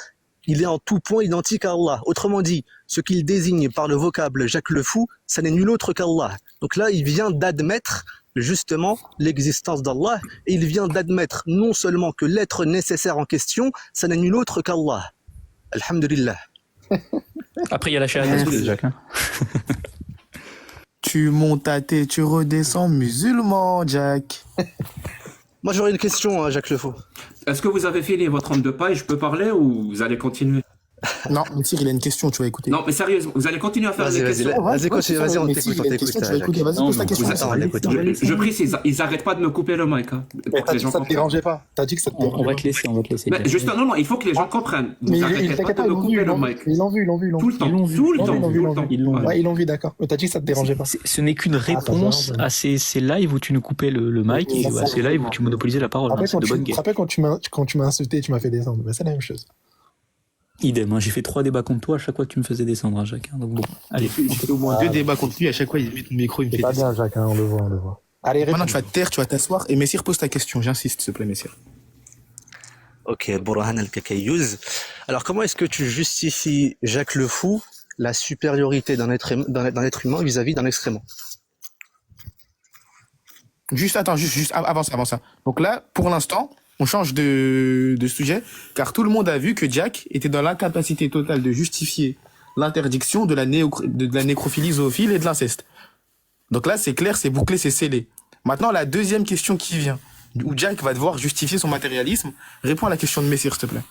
il est en tout point identique à Allah. Autrement dit, ce qu'il désigne par le vocable Jacques le Fou, ça n'est nul autre qu'Allah. Donc là, il vient d'admettre justement l'existence d'Allah, et il vient d'admettre non seulement que l'être nécessaire en question, ça n'est nul autre qu'Allah. Alhamdulillah. Après, il y a la shahada de Jack. Tu montes à tête, tu redescends musulman, Jack. Moi, j'aurais une question, Jacques le Fou. Est-ce que vous avez fini votre homme de paille? Je peux parler ou vous allez continuer? Non, Messire, il a une question, tu vas écouter. Non, mais sérieusement, vous allez continuer à faire des questions. Vas-y, continue, vas-y, on t'écoute. Vas-y, pose ta question. Je précise, ils arrêtent pas de me couper le mic. Mais t'as dit que ça te dérangeait pas. T'as dit que ça te dérangeait pas. On va te laisser. Mais justement, non, il faut que les gens comprennent. Mais Vous arrêtez pas de me couper le mic. Ils l'ont vu. Tout le temps. Ouais, ils l'ont vu, d'accord. Mais t'as dit que ça te dérangeait pas. Ce n'est qu'une réponse à ces lives où tu nous coupais le mic et à ces lives où tu monopolisais la parole. C'est de bonne guerre. Tu te rappelles quand tu m'as insulté, tu m'as fait descendre. C'est la même chose. Idem, j'ai fait 3 débats contre toi à chaque fois que tu me faisais descendre, Jacques. Donc bon, allez. J'ai fait au moins 2 débats contre lui, à chaque fois il met ton micro, il me fait pas bien, Jacques, on le voit. Allez, maintenant tu vas te taire, tu vas t'asseoir, et Messire pose ta question, j'insiste, s'il te plaît, Messire. Ok, Bourhan al-Kakayouz. Alors, comment est-ce que tu justifies, Jacques le Fou, la supériorité d'un être humain vis-à-vis d'un excrément? Juste avant ça. Donc là, pour l'instant, on change de sujet, car tout le monde a vu que Jack était dans l'incapacité totale de justifier l'interdiction de la nécrophilie zoophile et de l'inceste. Donc là, c'est clair, c'est bouclé, c'est scellé. Maintenant, la deuxième question qui vient, où Jack va devoir justifier son matérialisme, réponds à la question de Messire, s'il te plaît.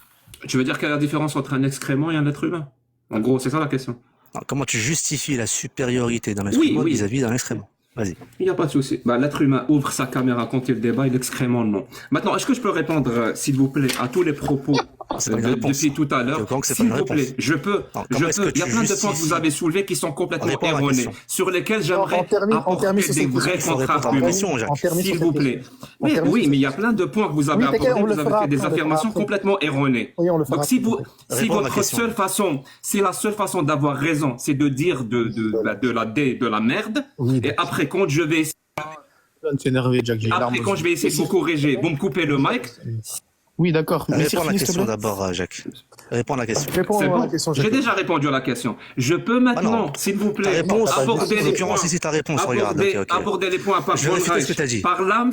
Tu veux dire quelle est la différence entre un excrément et un être humain? En gros, c'est ça la question. Alors, comment tu justifies la supériorité d'un être humain vis-à-vis d'un excrément? Vas-y. Il n'y a pas de souci. L'être humain ouvre sa caméra quand il débat, l'excrément non. Maintenant, est-ce que je peux répondre, s'il vous plaît, à tous les propos depuis tout à l'heure? S'il vous plaît, je peux. Il y a plein de points que vous avez soulevés qui sont complètement erronés, sur lesquels j'aimerais apporter des vrais contre-arguments. S'il vous plaît. Mais oui, mais il y a plein de points que vous avez apportés, vous avez fait des affirmations complètement erronées. Donc si votre seule façon, c'est la seule façon d'avoir raison, c'est de dire de la merde, et après quand je vais essayer de vous corriger, vous me coupez le mic. Oui, d'accord. Réponds à la question d'abord, Jacques. Réponds à la question. J'ai déjà répondu à la question. Je peux maintenant, s'il vous plaît, aborder les points par Lams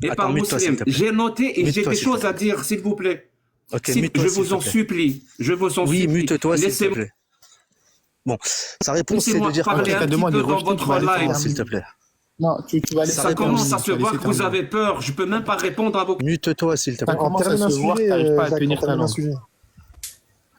et par Muslim. J'ai noté et j'ai des choses à dire, s'il vous plaît. Je vous en supplie. Oui, mute-toi, s'il te plaît. Bon, sa réponse, c'est de dire parler un petit peu dans votre live, s'il te plaît. Non, tu vas aller. Ça commence à se voir que vous avez peur. Je peux même pas répondre à vos. Mute-toi, s'il te plaît. Ça commence à se voir que t'arrives pas à tenir ta langue.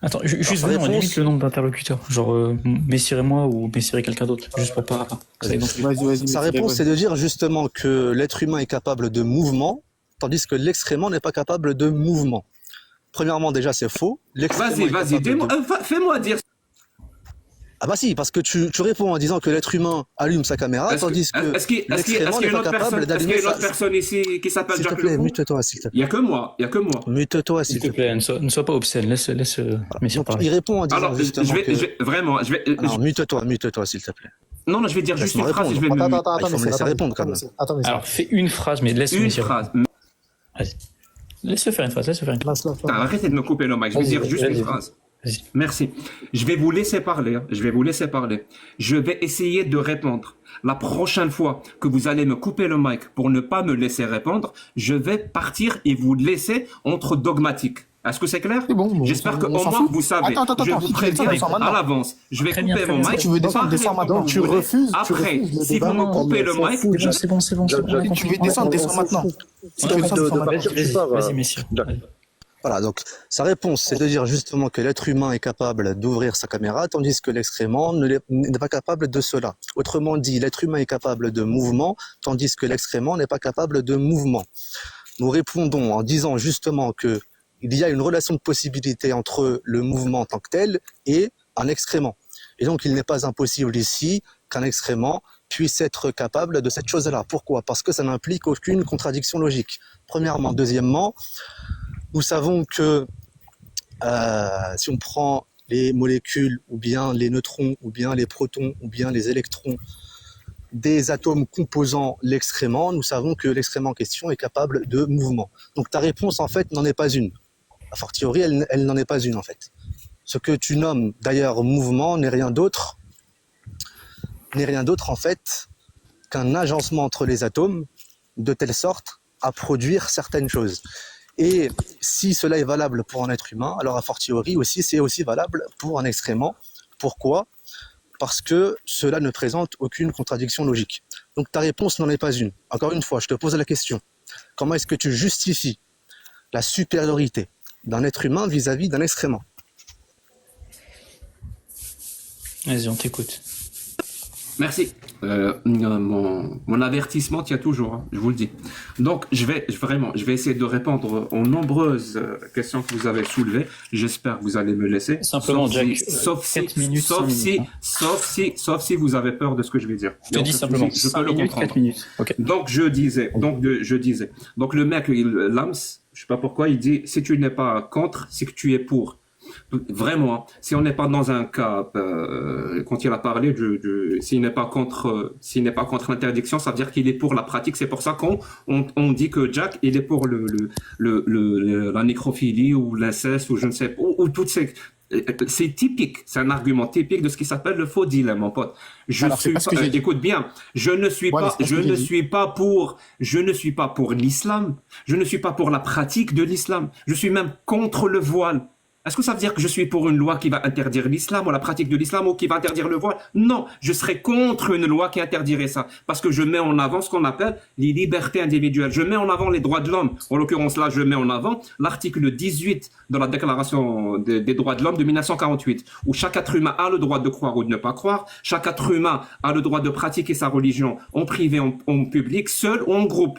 Attends, juste on limite le nombre d'interlocuteurs. Genre, Messire et moi ou Messire et quelqu'un d'autre. Juste pour pas. Vas-y. Sa réponse, c'est de dire justement que l'être humain est capable de mouvement, tandis que l'excrément n'est pas capable de mouvement. Premièrement, déjà, c'est faux. Vas-y, fais-moi dire. Ah bah si, parce que tu réponds en disant que l'être humain allume sa caméra, tandis que est-ce qu'il y a l'excrément n'est une pas autre capable personne, d'allumer une autre personne ici qui s'appelle S'il te Jack plaît, Le Fou? mute-toi, s'il te Il plaît. y a que moi, il y a que moi. Mute-toi, S'il s'il te plaît, ne sois pas obscène, laisse messieurs Donc, parler. il répond en disant Alors, justement que... vraiment, Non, mute-toi, s'il te plaît. non, je vais dire juste Laisse-moi une phrase et je vais répondre. me... Attends, il faut me messieurs, laisser répondre, quand même. Attends, messieurs. Alors, fais une phrase, mais laisse Une messieurs. phrase. Vas-y. Laisse-le faire une phrase, laisse-le faire une phrase. Putain, arrêtez de me couper le mic, je vais dire juste une phrase. Vas-y. Merci. Je vais vous laisser parler. Je vais vous laisser parler. Je vais essayer de répondre. La prochaine fois que vous allez me couper le mic pour ne pas me laisser répondre, je vais partir et vous laisser entre dogmatiques. Est-ce que c'est clair? C'est bon, J'espère qu'au on s'en moins fout. vous savez. Attends, je vous préviens à l'avance. Je vais Très bien, couper très mon bien. mic. Tu veux descendre, descends maintenant. Tu refuses Après, le si débat. vous me coupez le mic, C'est bon, c'est bon. Tu veux descendre, descends maintenant. Si tu veux descendre, descends maintenant. Vas-y, messieurs. Allez. Voilà, donc sa réponse, c'est de dire justement que l'être humain est capable d'ouvrir sa caméra, tandis que l'excrément n'est pas capable de cela. Autrement dit, l'être humain est capable de mouvement, tandis que l'excrément n'est pas capable de mouvement. Nous répondons en disant justement que il y a une relation de possibilité entre le mouvement en tant que tel et un excrément. Et donc, il n'est pas impossible ici qu'un excrément puisse être capable de cette chose-là. Pourquoi? Parce que ça n'implique aucune contradiction logique. Premièrement. Deuxièmement, nous savons que si on prend les molécules, ou bien les neutrons, ou bien les protons, ou bien les électrons des atomes composant l'excrément, nous savons que l'excrément en question est capable de mouvement. Donc ta réponse, en fait, n'en est pas une. A fortiori, elle n'en est pas une, en fait. Ce que tu nommes, d'ailleurs, mouvement n'est rien d'autre, en fait, qu'un agencement entre les atomes, de telle sorte à produire certaines choses. Et si cela est valable pour un être humain, alors a fortiori aussi, c'est aussi valable pour un excrément. Pourquoi? Parce que cela ne présente aucune contradiction logique. Donc ta réponse n'en est pas une. Encore une fois, je te pose la question. Comment est-ce que tu justifies la supériorité d'un être humain vis-à-vis d'un excrément? Vas-y, on t'écoute. Merci. Mon avertissement tient toujours, hein, je vous le dis. Donc, je vais essayer de répondre aux nombreuses questions que vous avez soulevées. J'espère que vous allez me laisser. Simplement, Jack, sauf si vous avez peur de ce que je vais dire. Je te dis simplement, je peux le comprendre. 4 minutes. Okay. Donc, je disais. Donc, le mec, Lams, je sais pas pourquoi, il dit, si tu n'es pas contre, c'est que tu es pour. Vraiment, si on n'est pas dans un cas, quand il a parlé s'il n'est pas contre l'interdiction, ça veut dire qu'il est pour la pratique. C'est pour ça qu'on dit que Jack, il est pour la nécrophilie ou l'inceste ou je ne sais pas, ou toutes ces. C'est typique, c'est un argument typique de ce qui s'appelle le faux dilemme, mon pote. Écoute bien, je ne suis pas pour l'islam, je ne suis pas pour la pratique de l'islam, je suis même contre le voile. Est-ce que ça veut dire que je suis pour une loi qui va interdire l'islam ou la pratique de l'islam ou qui va interdire le voile? Non, je serais contre une loi qui interdirait ça parce que je mets en avant ce qu'on appelle les libertés individuelles. Je mets en avant les droits de l'homme. En l'occurrence, là, je mets en avant l'article 18 de la Déclaration des droits de l'homme de 1948 où chaque être humain a le droit de croire ou de ne pas croire. Chaque être humain a le droit de pratiquer sa religion en privé, en public, seul ou en groupe.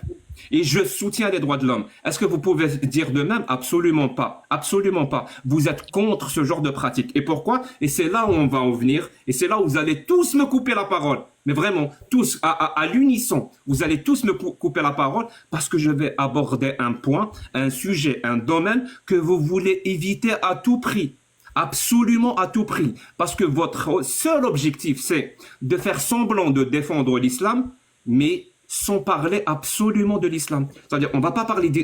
Et je soutiens les droits de l'homme. Est-ce que vous pouvez dire de même? Absolument pas. Absolument pas. Vous êtes contre ce genre de pratique. Et pourquoi? Et c'est là où on va en venir. Et c'est là où vous allez tous me couper la parole. Mais vraiment, tous, à l'unisson, vous allez tous me couper la parole parce que je vais aborder un point, un sujet, un domaine que vous voulez éviter à tout prix. Absolument à tout prix. Parce que votre seul objectif, c'est de faire semblant de défendre l'islam, mais sans parler absolument de l'islam. C'est-à-dire, on va pas parler de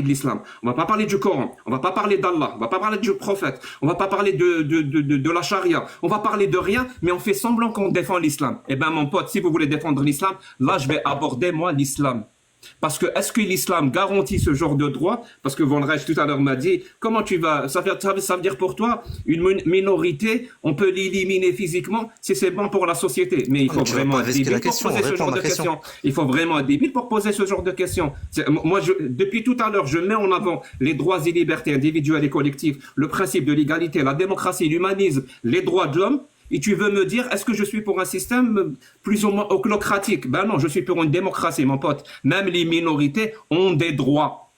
l'islam, on va pas parler du Coran, on va pas parler d'Allah, on va pas parler du prophète, on va pas parler de la charia, on va parler de rien, mais on fait semblant qu'on défend l'islam. Eh ben, mon pote, si vous voulez défendre l'islam, là, je vais aborder, moi, l'islam. Parce que est-ce que l'islam garantit ce genre de droit? Parce que Van Reich tout à l'heure m'a dit, comment tu vas, ça veut dire pour toi, une minorité, on peut l'éliminer physiquement si c'est bon pour la société. Mais il faut vraiment être débile pour poser ce genre de questions. Il faut vraiment être débile pour poser ce genre de questions. Moi, depuis tout à l'heure, je mets en avant les droits et libertés individuelles et collectives, le principe de l'égalité, la démocratie, l'humanisme, les droits de l'homme. Et tu veux me dire, est-ce que je suis pour un système plus ou moins oclocratique? Ben non, je suis pour une démocratie, mon pote. Même les minorités ont des droits.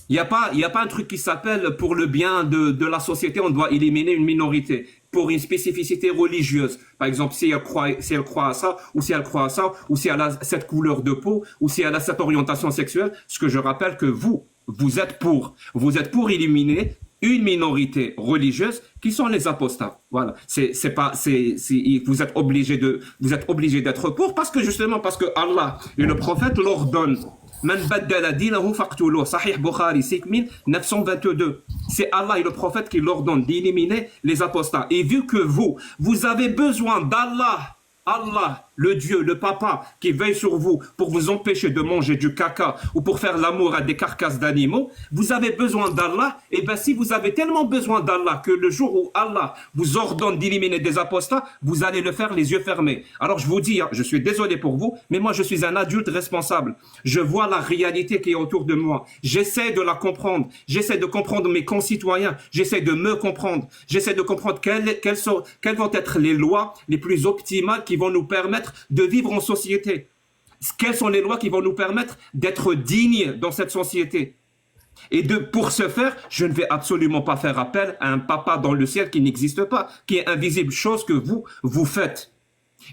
Il y a pas un truc qui s'appelle pour le bien de la société, on doit éliminer une minorité. pour une spécificité religieuse. Par exemple, si elle croit à ça, ou si elle croit à ça, ou si elle a cette couleur de peau, ou si elle a cette orientation sexuelle, ce que je rappelle que vous êtes pour éliminer une minorité religieuse qui sont les apostats. Voilà. Vous êtes obligés d'être pour parce que Allah et le prophète l'ordonnent. Man baddala dinahu faqtuluh. Sahih Bukhari 5922. C'est Allah et le prophète qui l'ordonnent d'éliminer les apostats. Et vu que vous avez besoin d'Allah, le Dieu, le Papa, qui veille sur vous pour vous empêcher de manger du caca ou pour faire l'amour à des carcasses d'animaux, vous avez besoin d'Allah. Et bien, si vous avez tellement besoin d'Allah que le jour où Allah vous ordonne d'éliminer des apostats, vous allez le faire les yeux fermés. Alors, je vous dis, je suis désolé pour vous, mais moi, je suis un adulte responsable. Je vois la réalité qui est autour de moi. J'essaie de la comprendre. J'essaie de comprendre mes concitoyens. J'essaie de me comprendre. J'essaie de comprendre quelles vont être les lois les plus optimales qui vont nous permettre de vivre en société. Quelles sont les lois qui vont nous permettre d'être dignes dans cette société? Et pour ce faire, je ne vais absolument pas faire appel à un papa dans le ciel qui n'existe pas, qui est invisible, chose que vous faites.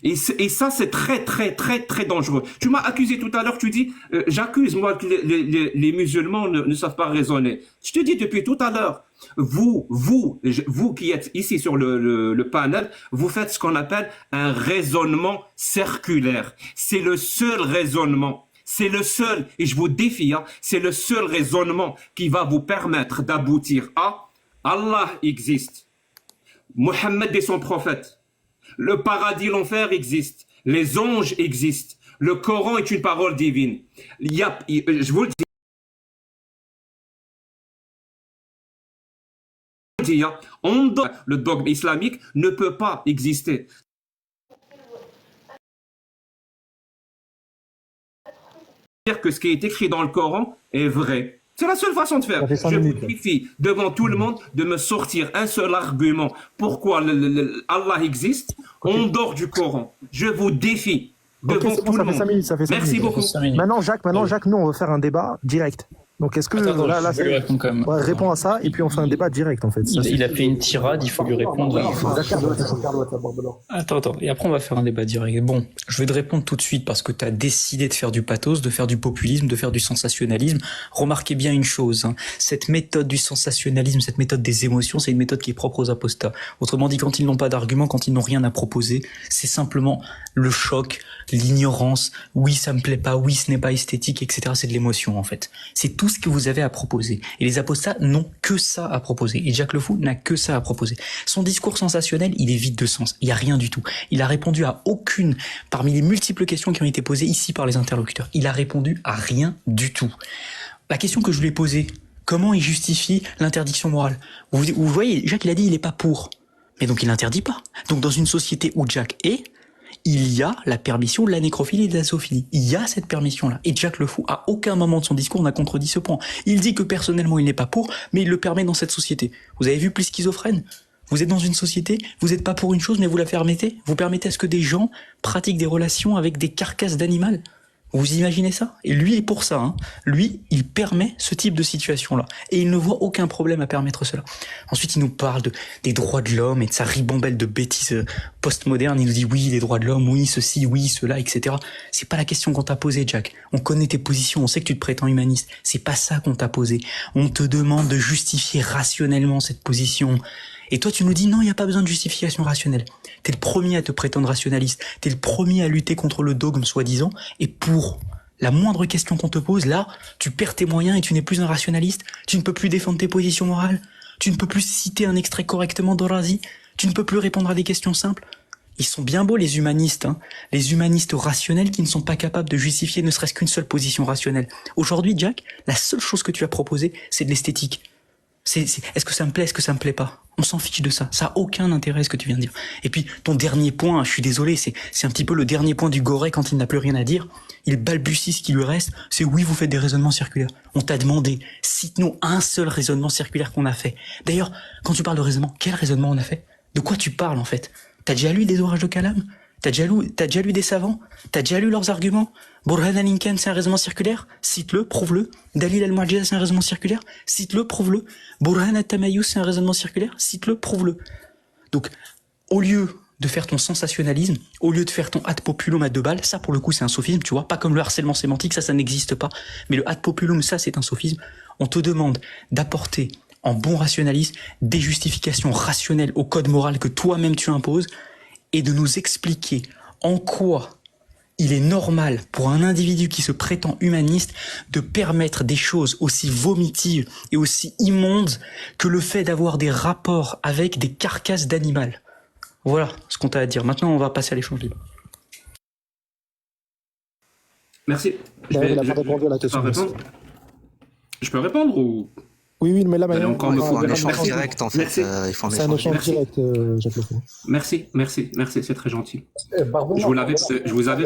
Et ça, c'est très, très, très, très dangereux. Tu m'as accusé tout à l'heure, tu dis, j'accuse, moi, que les musulmans ne savent pas raisonner. Je te dis depuis tout à l'heure, vous qui êtes ici sur le panel, vous faites ce qu'on appelle un raisonnement circulaire. C'est le seul raisonnement. C'est le seul, et je vous défie, c'est le seul raisonnement qui va vous permettre d'aboutir à Allah existe. Mohammed est son prophète. Le paradis, l'enfer existe. Les anges existent. Le Coran est une parole divine. Je vous le dis, le dogme islamique ne peut pas exister. Dire que ce qui est écrit dans le Coran est vrai. C'est la seule façon de faire. Je vous défie devant tout le monde de me sortir un seul argument pourquoi Allah existe en dehors du Coran. Je vous défie devant tout le monde. Merci beaucoup. Maintenant, Jacques, nous, on va faire un débat direct. Donc, est-ce que réponds à ça et puis on fait un débat direct en fait. Il a fait une tirade, il faut lui répondre. Attends. Et après, on va faire un débat direct. Bon, je vais te répondre tout de suite parce que tu as décidé de faire du pathos, de faire du populisme, de faire du sensationnalisme. Remarquez bien une chose, cette méthode du sensationnalisme, cette méthode des émotions, c'est une méthode qui est propre aux apostats. Autrement dit, quand ils n'ont pas d'argument, quand ils n'ont rien à proposer, c'est simplement le choc, l'ignorance. Oui, ça me plaît pas. Oui, ce n'est pas esthétique, etc. C'est de l'émotion en fait. C'est tout ce que vous avez à proposer. Et les apostats n'ont que ça à proposer. Et Jack Le Fou n'a que ça à proposer. Son discours sensationnel, il est vide de sens. Il n'y a rien du tout. Il a répondu à aucune, parmi les multiples questions qui ont été posées ici par les interlocuteurs. Il a répondu à rien du tout. La question que je lui ai posée, comment il justifie l'interdiction morale? Vous voyez, Jack, il a dit il n'est pas pour. Mais donc il n'interdit pas. Donc dans une société où Jack est, il y a la permission de la nécrophilie et de la zoophilie. Il y a cette permission-là. Et Jack Le Fou, à aucun moment de son discours, n'a contredit ce point. Il dit que personnellement, il n'est pas pour, mais il le permet dans cette société. Vous avez vu plus schizophrène? Vous êtes dans une société, vous n'êtes pas pour une chose, mais vous la permettez? Vous permettez à ce que des gens pratiquent des relations avec des carcasses d'animal? Vous imaginez ça? Et lui est pour ça, Lui, il permet ce type de situation-là. Et il ne voit aucun problème à permettre cela. Ensuite, il nous parle des droits de l'homme et de sa ribambelle de bêtises postmodernes. Il nous dit oui, les droits de l'homme, oui, ceci, oui, cela, etc. C'est pas la question qu'on t'a posée, Jack. On connaît tes positions, on sait que tu te prétends humaniste. C'est pas ça qu'on t'a posé. On te demande de justifier rationnellement cette position. Et toi, tu nous dis non, il n'y a pas besoin de justification rationnelle. T'es le premier à te prétendre rationaliste. T'es le premier à lutter contre le dogme, soi-disant. Et pour la moindre question qu'on te pose, là, tu perds tes moyens et tu n'es plus un rationaliste. Tu ne peux plus défendre tes positions morales. Tu ne peux plus citer un extrait correctement d'Horazi. Tu ne peux plus répondre à des questions simples. Ils sont bien beaux, les humanistes, les humanistes rationnels qui ne sont pas capables de justifier ne serait-ce qu'une seule position rationnelle. Aujourd'hui, Jack, la seule chose que tu as proposée, c'est de l'esthétique. Est-ce que ça me plaît, est-ce que ça me plaît pas? On s'en fiche de ça. Ça a aucun intérêt ce que tu viens de dire. Et puis, ton dernier point, je suis désolé, c'est un petit peu le dernier point du Gorée quand il n'a plus rien à dire. Il balbutie ce qui lui reste, c'est oui, vous faites des raisonnements circulaires. On t'a demandé, cite-nous un seul raisonnement circulaire qu'on a fait. D'ailleurs, quand tu parles de raisonnement, quel raisonnement on a fait? De quoi tu parles en fait? T'as déjà lu des orages de Kalam? T'as déjà lu des savants? T'as déjà lu leurs arguments? Burhan al-Inkan, c'est un raisonnement circulaire? Cite-le, prouve-le. Dalil al-Mu'jiza, c'est un raisonnement circulaire? Cite-le, prouve-le. Burhan al-Tamayus, c'est un raisonnement circulaire? Cite-le, prouve-le. Donc, au lieu de faire ton sensationnalisme, au lieu de faire ton ad populum à 2 balles, ça pour le coup c'est un sophisme, tu vois, pas comme le harcèlement sémantique, ça n'existe pas, mais le ad populum, ça c'est un sophisme. On te demande d'apporter en bon rationalisme des justifications rationnelles au code moral que toi-même tu imposes et de nous expliquer en quoi il est normal pour un individu qui se prétend humaniste de permettre des choses aussi vomitives et aussi immondes que le fait d'avoir des rapports avec des carcasses d'animaux. Voilà ce qu'on t'a à dire. Maintenant, on va passer à l'échange libre. Merci. Il n'a pas répondu à la question. Je peux répondre ou... Oui, mais là, il faut un échange direct, en fait. C'est un échange direct, Jacques Le Fou. Merci, c'est très gentil. Je vous avais...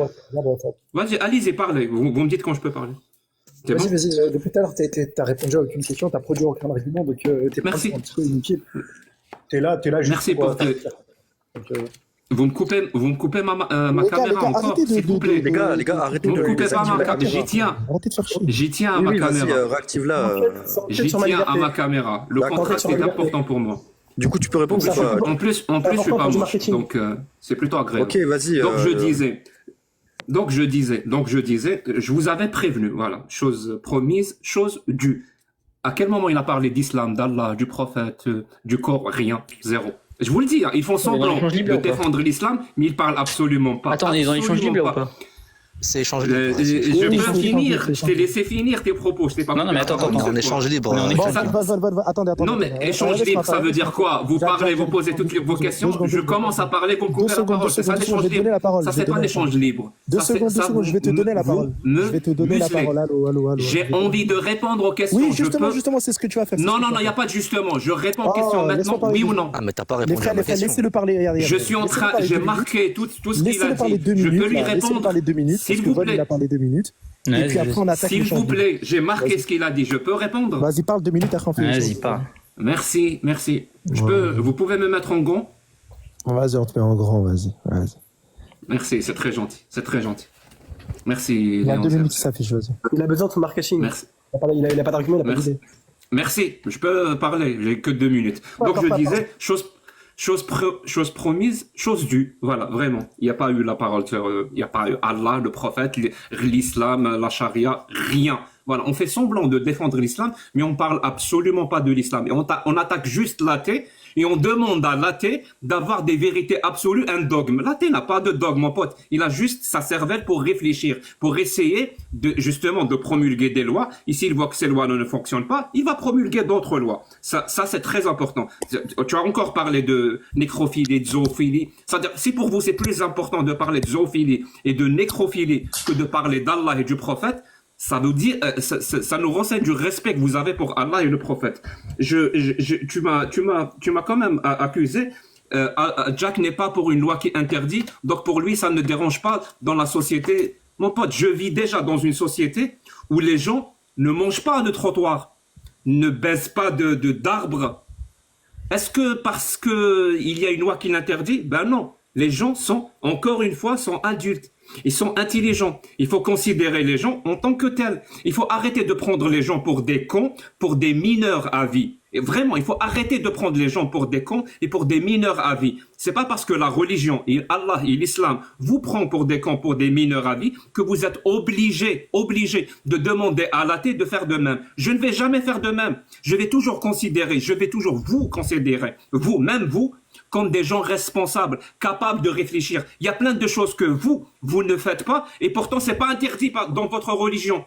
Vas-y, allez-y, parlez. Vous me dites quand je peux parler. Vas-y. Depuis tout à l'heure, t'as répondu à aucune question, t'as produit aucun argument, donc t'es pas un petit peu inutile. T'es là juste merci pour... Vous me coupez ma caméra encore, s'il vous plaît. Les gars, arrêtez de me coupez pas ma caméra. J'y tiens à ma caméra. Réactive-la. J'y tiens à ma caméra. Le contrat, c'est important pour moi. Du coup, tu peux répondre ou pas? En plus, je suis pas moche, donc c'est plutôt agréable. Ok, vas-y. Donc je disais, je vous avais prévenu, voilà, chose promise, chose due. À quel moment il a parlé d'islam, d'Allah, du prophète, du corps? Rien, zéro. Je vous le dis, hein, ils font semblant de défendre l'islam, mais ils parlent absolument pas. Attends, on est dans l'échange libre ou pas? C'est échange libre. Je peux finir, je t'ai laissé finir tes propos. Non, mais attends. On est échange libre. Attendez. Non, mais échange libre, ça veut dire quoi? Vous parlez, vous posez toutes vos questions, je commence à parler, vous me coupez la parole. C'est ça l'échange libre. Ça, c'est pas l'échange libre. 2 secondes, je vais te donner la parole. Allô. J'ai envie de répondre aux questions. Oui, justement, c'est ce que tu vas faire. Non, il n'y a pas de justement. Je réponds aux questions maintenant, oui ou non? Ah, mais t'as pas répondu à ma question. Laissez-le parler. Je suis en train, j'ai marqué tout ce qu'il a dit. Laissez-le parler 2 minutes. Je peux lui répondre. 2 minutes. S'il vous plaît. Il a parlé 2 minutes. Et puis après, on attaque. S'il vous plaît, j'ai marqué ce qu'il a dit. Je peux répondre? Vas-y, parle 2 minutes, après on fait. Vas-y, parle. Merci. Vous pouvez me mettre en grand? Vas-y, on te met en grand, vas-y. Merci, c'est très gentil. Merci. Il y a 2 minutes qui s'affichent, vas-y. Il a besoin de son marketing. Merci. Il a pas d'argument, il a pas d'idée. Merci, je peux parler, j'ai que 2 minutes. Donc je disais, chose promise, chose due. Voilà, vraiment. Il n'y a pas eu la parole, il n'y a pas eu Allah, le prophète, l'islam, la charia, rien. Voilà, on fait semblant de défendre l'islam, mais on parle absolument pas de l'islam. Et on attaque juste l'athée, et on demande à l'athée d'avoir des vérités absolues, un dogme. L'athée n'a pas de dogme, mon pote. Il a juste sa cervelle pour réfléchir, pour essayer justement de promulguer des lois. Et s'il voit que ces lois ne fonctionnent pas, il va promulguer d'autres lois. Ça c'est très important. Tu as encore parlé de nécrophilie, de zoophilie. C'est-à-dire, si pour vous c'est plus important de parler de zoophilie et de nécrophilie que de parler d'Allah et du prophète, ça nous dit, ça nous renseigne du respect que vous avez pour Allah et le prophète. Tu m'as quand même accusé. Jack n'est pas pour une loi qui interdit, donc pour lui ça ne dérange pas dans la société. Mon pote, je vis déjà dans une société où les gens ne mangent pas de trottoir, ne baissent pas d'arbres. Est-ce que parce que il y a une loi qui l'interdit? Ben non. Les gens sont, encore une fois, sont adultes. Ils sont intelligents. Il faut considérer les gens en tant que tels. Il faut arrêter de prendre les gens pour des cons, pour des mineurs à vie. Et vraiment, il faut arrêter de prendre les gens pour des cons et pour des mineurs à vie. C'est pas parce que la religion, et Allah et l'islam vous prend pour des cons, pour des mineurs à vie, que vous êtes obligés de demander à l'athée de faire de même. Je ne vais jamais faire de même. Je vais toujours vous considérer, vous, comme des gens responsables, capables de réfléchir. Il y a plein de choses que vous ne faites pas, et pourtant c'est pas interdit dans votre religion.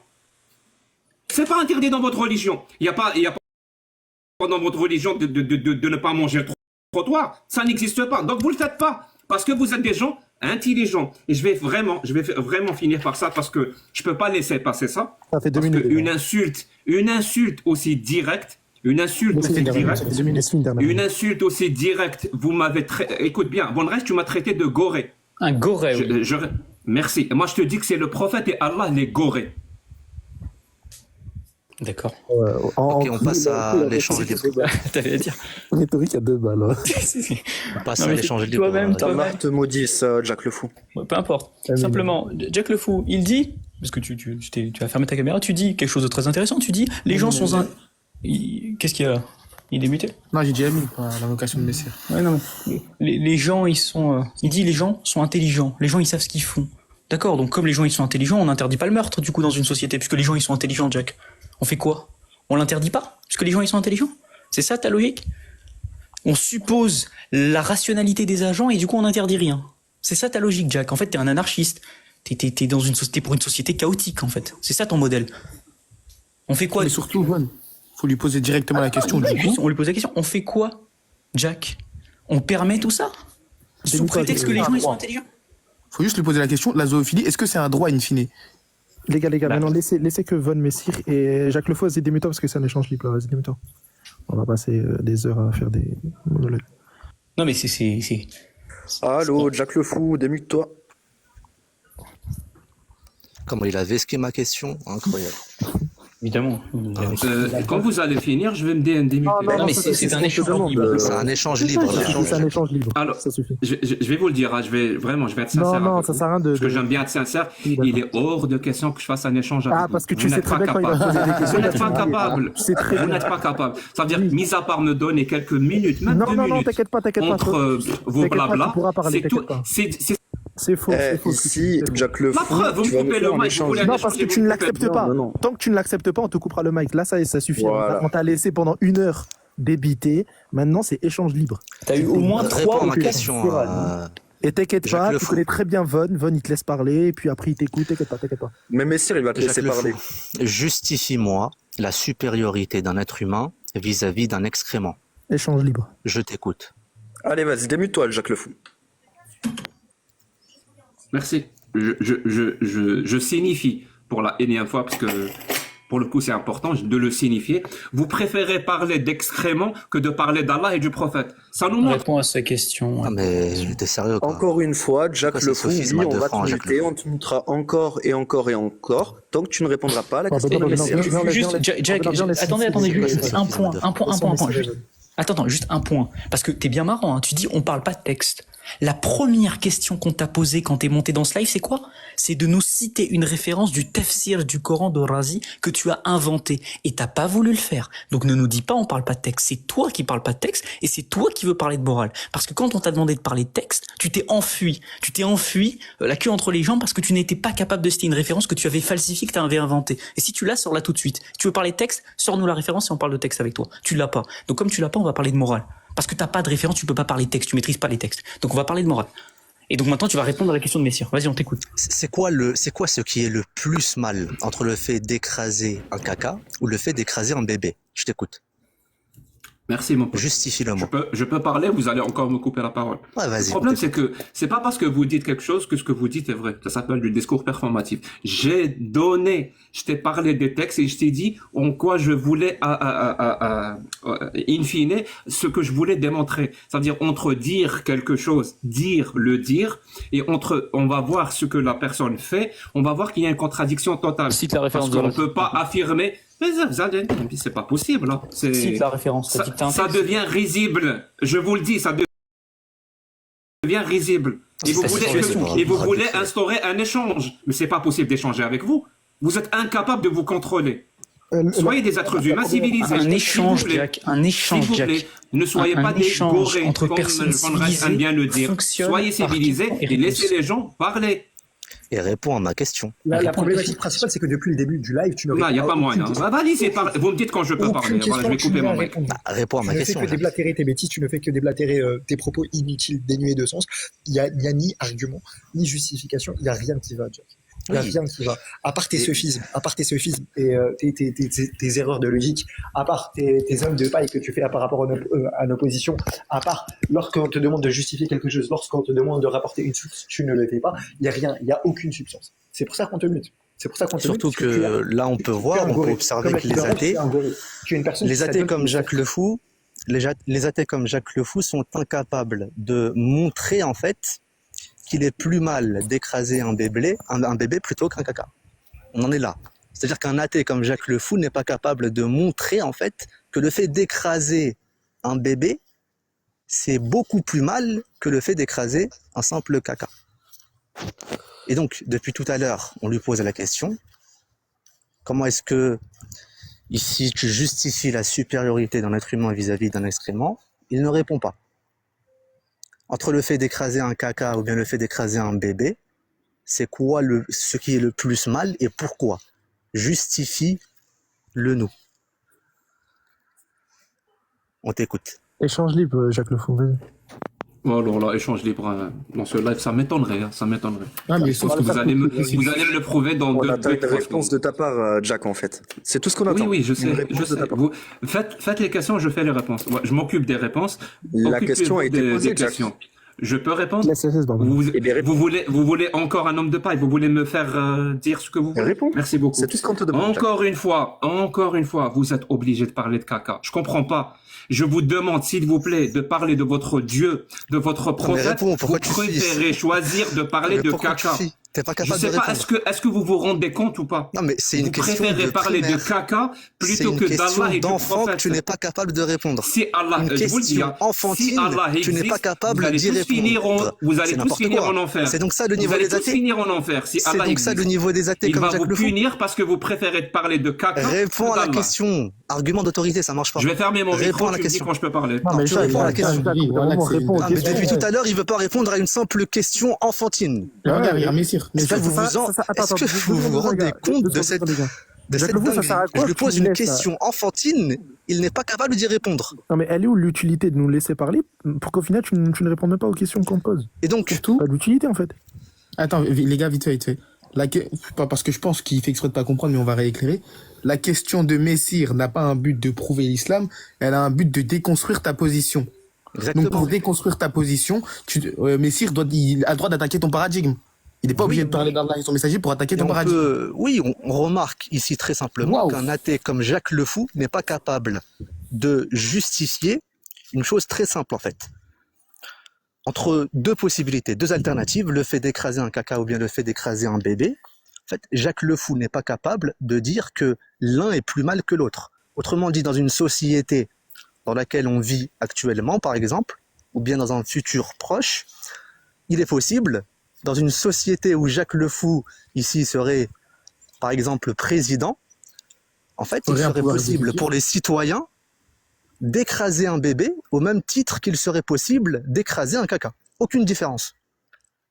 C'est pas interdit dans votre religion. Il y a pas dans votre religion de ne pas manger le trottoir. Ça n'existe pas. Donc vous le faites pas. Parce que vous êtes des gens intelligents. Et je vais vraiment finir par ça parce que je peux pas laisser passer ça. Ça fait 2 minutes. Une insulte aussi directe, une insulte aussi directe, vous m'avez écoute bien, bon, le reste, tu m'as traité de goré. Un goré, oui. Merci. Moi, je te dis que c'est le prophète et Allah les gorés. D'accord. Ok, on passe à l'échange libre. T'allais dire. Rhétorique à 2 balles. On passe à l'échange libre. Toi-même. Te maudisse, Jack Le Fou. Ouais, peu importe. Simplement, Jack Le Fou, il dit, parce que tu as fermé ta caméra, tu dis quelque chose de très intéressant. Tu dis, les gens sont Qu'est-ce qu'il y a là? Il est muté? Non, j'ai déjà mis l'invocation de Messire. Ouais, non, mais les gens, ils sont... il dit les gens sont intelligents. Les gens, ils savent ce qu'ils font. D'accord, donc comme les gens, ils sont intelligents, on n'interdit pas le meurtre, du coup, dans une société, puisque les gens, ils sont intelligents, Jack. On fait quoi? On l'interdit pas, puisque les gens, ils sont intelligents? C'est ça, ta logique? On suppose la rationalité des agents et du coup, on n'interdit rien. C'est ça, ta logique, Jack. En fait, t'es un anarchiste. T'es dans une société pour une société chaotique, en fait. C'est ça, ton modèle. On fait quoi? Mais surtout, Von, faut lui poser directement la question. On lui pose la question. On fait quoi, Jack? On permet tout ça? Sous prétexte que les gens, ils sont intelligents? Faut juste lui poser la question, la zoophilie, est-ce que c'est un droit in fine? Les gars, maintenant laissez que Von Messire et Jacques Lefoy, vas-y, démute-toi parce que c'est un échange libre. Vas-y, démute-toi. On va passer des heures à faire des monologues. Non, mais c'est... Allô, Jack le Fou, démute-toi. Comment il a vesqué ma question, incroyable. Évidemment. Quand vous allez finir, je vais me démuter. Non, mais c'est un échange libre. C'est un échange libre. C'est un échange libre. Alors, ça suffit. je vais vous le dire, hein, je vais être sincère. Non, ça sert à rien de... Parce que j'aime bien être sincère. Il est hors de question que je fasse un échange avec vous. Parce que tu sais très bien quand il va poser des questions. Vous n'êtes pas capable. Vous n'êtes pas capable. Ça veut dire, mis à part me donner quelques minutes, même 2 minutes. Non, t'inquiète pas. Entre vos blabla, c'est tout. C'est faux. Si, Jack le La Fou, preuve, vous tu me vas coupez me faire le un mic. échange. Non, parce que tu ne l'acceptes pas. Non. Tant que tu ne l'acceptes pas, on te coupera le mic. Là, ça suffit. Voilà. On t'a laissé pendant 1 heure débiter. Maintenant, c'est échange libre. T'as eu au moins Réponds 3 à ou ma 4 question. Et t'inquiète Jacques pas, Le tu Fou. connais très bien Von. Von, il te laisse parler. Et puis après, il t'écoute. T'inquiète pas. Mais Messire, il va te laisser Jacques Le parler. Fou, justifie-moi la supériorité d'un être humain vis-à-vis d'un excrément. Échange libre. Je t'écoute. Allez, vas-y, démute-toi, Jack le Fou. Merci. Je signifie pour la énième fois, parce que pour le coup c'est important de le signifier. Vous préférez parler d'excréments que de parler d'Allah et du prophète. Ça nous montre. Réponds à sa question. Ah, mais t'es sérieux, quoi. Encore une fois, Jack Pourquoi le ce Fou, sophisme oui, à on deux va francs, te Jacques muter, Le Fou. on te mutera encore et encore et encore, tant que tu ne répondras pas à la question. Jack, attendez, juste un point. Attends, juste un point. Parce que t'es bien marrant, hein. Tu dis on parle pas de texte. La première question qu'on t'a posée quand t'es monté dans ce live, c'est quoi? C'est de nous citer une référence du tafsir du Coran de Razi que tu as inventé. Et t'as pas voulu le faire. Donc ne nous dis pas on parle pas de texte. C'est toi qui parles pas de texte et c'est toi qui veux parler de morale. Parce que quand on t'a demandé de parler de texte, tu t'es enfui. La queue entre les jambes parce que tu n'étais pas capable de citer une référence que tu avais falsifiée, que tu avais inventée. Et si tu l'as, sors-la tout de suite. Si tu veux parler de texte, sors-nous la référence et on parle de texte avec toi. Tu l'as pas. Donc comme tu l'as pas, on va parler de morale. Parce que t'as pas de référence, tu peux pas parler de texte, tu maîtrises pas les textes. Donc on va parler de morale. Et donc maintenant tu vas répondre à la question de Messire. Vas-y, on t'écoute. C'est quoi ce qui est le plus mal entre le fait d'écraser un caca ou le fait d'écraser un bébé? Je t'écoute. Merci mon pote. Justifie le mot. Je peux parler, vous allez encore me couper la parole. Ouais, vas-y. Le problème, c'est que c'est pas parce que vous dites quelque chose que ce que vous dites est vrai. Ça s'appelle du discours performatif. Je t'ai parlé des textes et je t'ai dit en quoi je voulais, in fine, ce que je voulais démontrer. C'est-à-dire entre dire quelque chose, le dire, et on va voir ce que la personne fait, on va voir qu'il y a une contradiction totale. Cite la référence parce qu'on ne peut pas affirmer. Mais c'est pas possible, là. Cite la référence. Ça devient risible. Je vous le dis, ça devient risible. Et vous voulez instaurer un échange. Mais c'est pas possible d'échanger avec vous. Vous êtes incapable de vous contrôler. Soyez des êtres humains civilisés. Un échange, Jack. Un échange, S'il vous plaît, Jack. ne soyez pas des gorées, entre comme personnes civilisées aime bien le dire. Soyez civilisés par et laissez les gens parler. Et réponds à ma question. La problématique principale, c'est que depuis le début du live, tu ne Non, il n'y a pas moyen. aucune Vas-y, vous me dites quand je peux parler. Voilà, je vais couper mon mic. Réponds à ma question. Tu ne fais que déblatérer tes bêtises, tu ne fais que déblatérer tes propos inutiles, dénués de sens. Il n'y a ni argument, ni justification, il n'y a rien qui va, Jack. Il n'y a rien qui va. À part tes sophismes, et tes erreurs de logique, à part tes hommes de paille que tu fais par rapport à l'opposition, à part lorsqu'on te demande de justifier quelque chose, lorsqu'on te demande de rapporter une source, tu ne le fais pas, il n'y a rien, il n'y a aucune substance. C'est pour ça qu'on te mute. Surtout que là, on peut observer que les athées, comme Jacques Le Fou, les athées comme Jacques Le Fou sont incapables de montrer, en fait, qu'il est plus mal d'écraser un bébé plutôt qu'un caca. On en est là. C'est-à-dire qu'un athée comme Jacques Le Fou n'est pas capable de montrer, en fait, que le fait d'écraser un bébé, c'est beaucoup plus mal que le fait d'écraser un simple caca. Et donc, depuis tout à l'heure, on lui pose la question, comment est-ce que Ici, tu justifies la supériorité d'un être humain vis-à-vis d'un excrément, il ne répond pas. Entre le fait d'écraser un caca ou bien le fait d'écraser un bébé, c'est quoi ce qui est le plus mal et pourquoi? Justifie-le nous. On t'écoute. Échange libre, Jacques Le Fou, vas-y. Oh, alors là, échange libre dans ce live, ça m'étonnerait, ça m'étonnerait. Ah, mais Sauf que vous allez me le prouver dans On deux attend une trois réponse secondes. de ta part, Jack, en fait. C'est tout ce qu'on attend. Oui, je sais. Une réponse de ta part. Vous faites les questions, je fais les réponses. Ouais, je m'occupe des réponses. La question a été Occupez-vous posée, des Jack. questions. Je peux répondre? Laisse, pardon. Vous voulez encore un homme de paille? Vous voulez me faire dire ce que vous voulez? Réponds. Merci beaucoup. C'est tout ce qu'on te demande. Jack. Encore une fois, vous êtes obligé de parler de caca. Je comprends pas. Je vous demande, s'il vous plaît, de parler de votre Dieu, de votre prophète. réponds, pourquoi Vous tu préférez choisir de parler de caca. T'es pas Je capable sais de pas, répondre. est-ce que vous vous rendez compte ou pas? Non, mais c'est une Vous question préférez de parler de primaire. caca C'est plutôt une que question d'Allah et du d'enfant que prophète. tu n'es pas capable de répondre. Si Allah, Une je vous le dis, question hein, enfantine, si Allah tu n'es existe, pas capable vous allez d'y tous finir répondre. vous allez C'est tous n'importe finir quoi. en enfer. C'est donc ça le Vous niveau allez des tous athées. finir en enfer si C'est Allah donc ça existe. le niveau des athées Il comme va Jacques vous Le Fou. punir parce que vous préférez parler de caca. Réponds que à la d'Allah. question. Argument d'autorité, ça marche pas. Je vais fermer mon Réponds micro, à la tu me dis question. quand je peux parler. Non, mais tu Jacques, réponds à la question. Jacques, vraiment, réponds aux Ah, mais questions. depuis tout à l'heure, il veut pas répondre à une simple question enfantine. Regarde, Messire. Est-ce que vous vous rendez compte de cette Jacques Le Fou, ça sert à dinguerie? quoi Je lui que pose tu une laisses, question enfantine, il n'est pas capable d'y répondre. Non, mais elle est où l'utilité de nous laisser parler pour qu'au final, tu ne réponds même pas aux questions qu'on te pose? Et donc, Pas d'utilité, en fait. Attends, les gars, vite fait. Pas parce que je pense qu'il fait exprès de pas comprendre, mais on va rééclairer. La question de Messire n'a pas un but de prouver l'islam, elle a un but de déconstruire ta position. exactement. Donc pour déconstruire ta position, Messire il a le droit d'attaquer ton paradigme. Il n'est pas obligé de parler d'Allah et son messager pour attaquer Et ton paradigme. on remarque ici très simplement qu'un athée comme Jacques Le Fou n'est pas capable de justifier une chose très simple en fait. Entre deux possibilités, deux alternatives, le fait d'écraser un caca ou bien le fait d'écraser un bébé, en fait, Jacques Le Fou n'est pas capable de dire que l'un est plus mal que l'autre. Autrement dit, dans une société dans laquelle on vit actuellement, par exemple, ou bien dans un futur proche, il est possible, dans une société où Jacques Le Fou, ici, serait, par exemple, président, en fait, il serait possible pour les citoyens d'écraser un bébé au même titre qu'il serait possible d'écraser un caca. Aucune différence.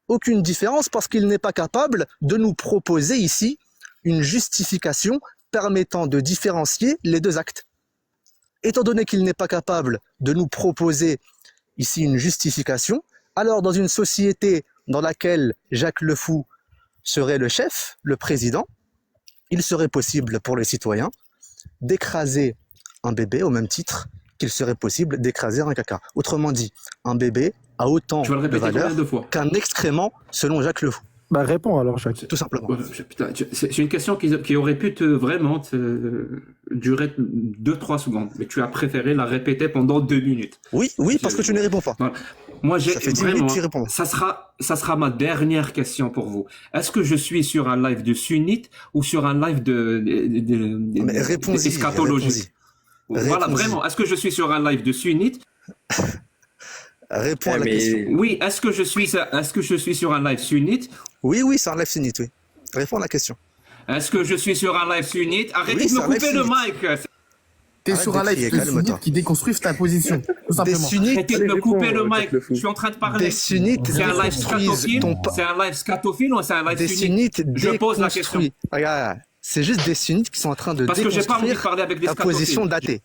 Aucune différence parce qu'il n'est pas capable de nous proposer ici une justification permettant de différencier les deux actes. Étant donné qu'il n'est pas capable de nous proposer ici une justification, alors dans une société dans laquelle Jacques Le Fou serait le chef, le président, il serait possible pour les citoyens d'écraser un bébé au même titre qu'il serait possible d'écraser un caca. Autrement dit, un bébé a autant de valeur qu'un excrément selon Jacques Le Fou. Bah réponds alors, Jacques. Tout simplement. Putain, c'est une question qui aurait pu vraiment durer 2-3 secondes, mais tu as préféré la répéter pendant 2 minutes. Oui, parce que tu ne réponds pas. Voilà. Moi, j'ai ça fait 10 vraiment, minutes que tu réponds. ça sera ma dernière question pour vous. Est-ce que je suis sur un live de sunnite ou sur un live eschatologique? Voilà, vraiment. Est-ce que je suis sur un live de sunnite? Réponds à la question. Oui, est-ce que je suis sur un live sunnite? Oui, c'est un live sunnite, oui. Réponds à la question. Est-ce que je suis sur un live sunnite? Arrêtez de me couper le mic. T'es sur un live sunnite qui déconstruit ta position, tout simplement. Arrêtez de me couper le mic. Je suis en train de parler. Des sunnites, c'est un live scatophile. C'est un live scatophile ou c'est un live sunnite? Je pose la question. Regarde, c'est juste des sunnites qui sont en train de déconstruire que j'ai pas envie de parler avec des ta position d'athée.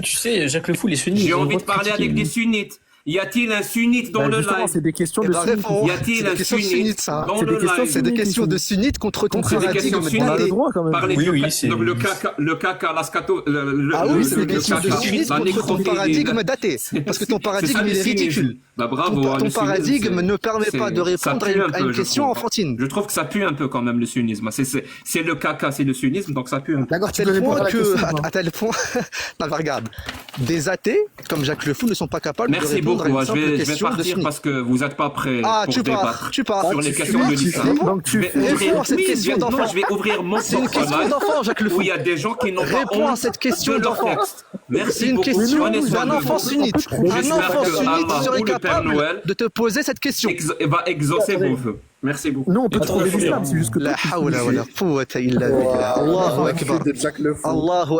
Tu sais, Jacques Le Fou, les sunnites. J'ai envie de parler avec des sunnites. Y a-t-il un sunnite dans le live? C'est des questions de sunnites. Y a-t il un sunnite dans le live? C'est des questions de sunnites contre ton paradigme d'athée. Donc le caca, la scato... Ah oui, c'est des questions de sunnites contre ton paradigme d'athée. Parce que ton paradigme, il est ridicule. Bah bravo. Ton paradigme ne permet pas de répondre à une question enfantine. Je trouve que ça pue un peu quand même le sunnisme. C'est le caca, c'est le sunnisme, donc ça pue un peu. D'accord, tu peux répondre à la question. À tel point... Non, regarde. Des athées, comme Jacques Le Fou, ne sont pas capables de répondre. Je vais partir parce que vous n'êtes pas prêts pour débattre sur les questions de l'islam. Réponds à cette question d'enfant. Je vais ouvrir mon C'est une question d'enfant, Jacques Le Fou. Où il y a des gens qui n'ont pas Réponds à cette question d'enfant. Merci beaucoup. C'est une question d'un enfant sunnite. Un enfant J'espère que sunnite Allah serait ou le Père capable Noël de te poser cette question. va exaucer vos vœux. Merci beaucoup. Non, on peut trouver l'islam, c'est juste que La hawla wa la quwwata illa billah. Allahu akbar. Jack le fou. Allahu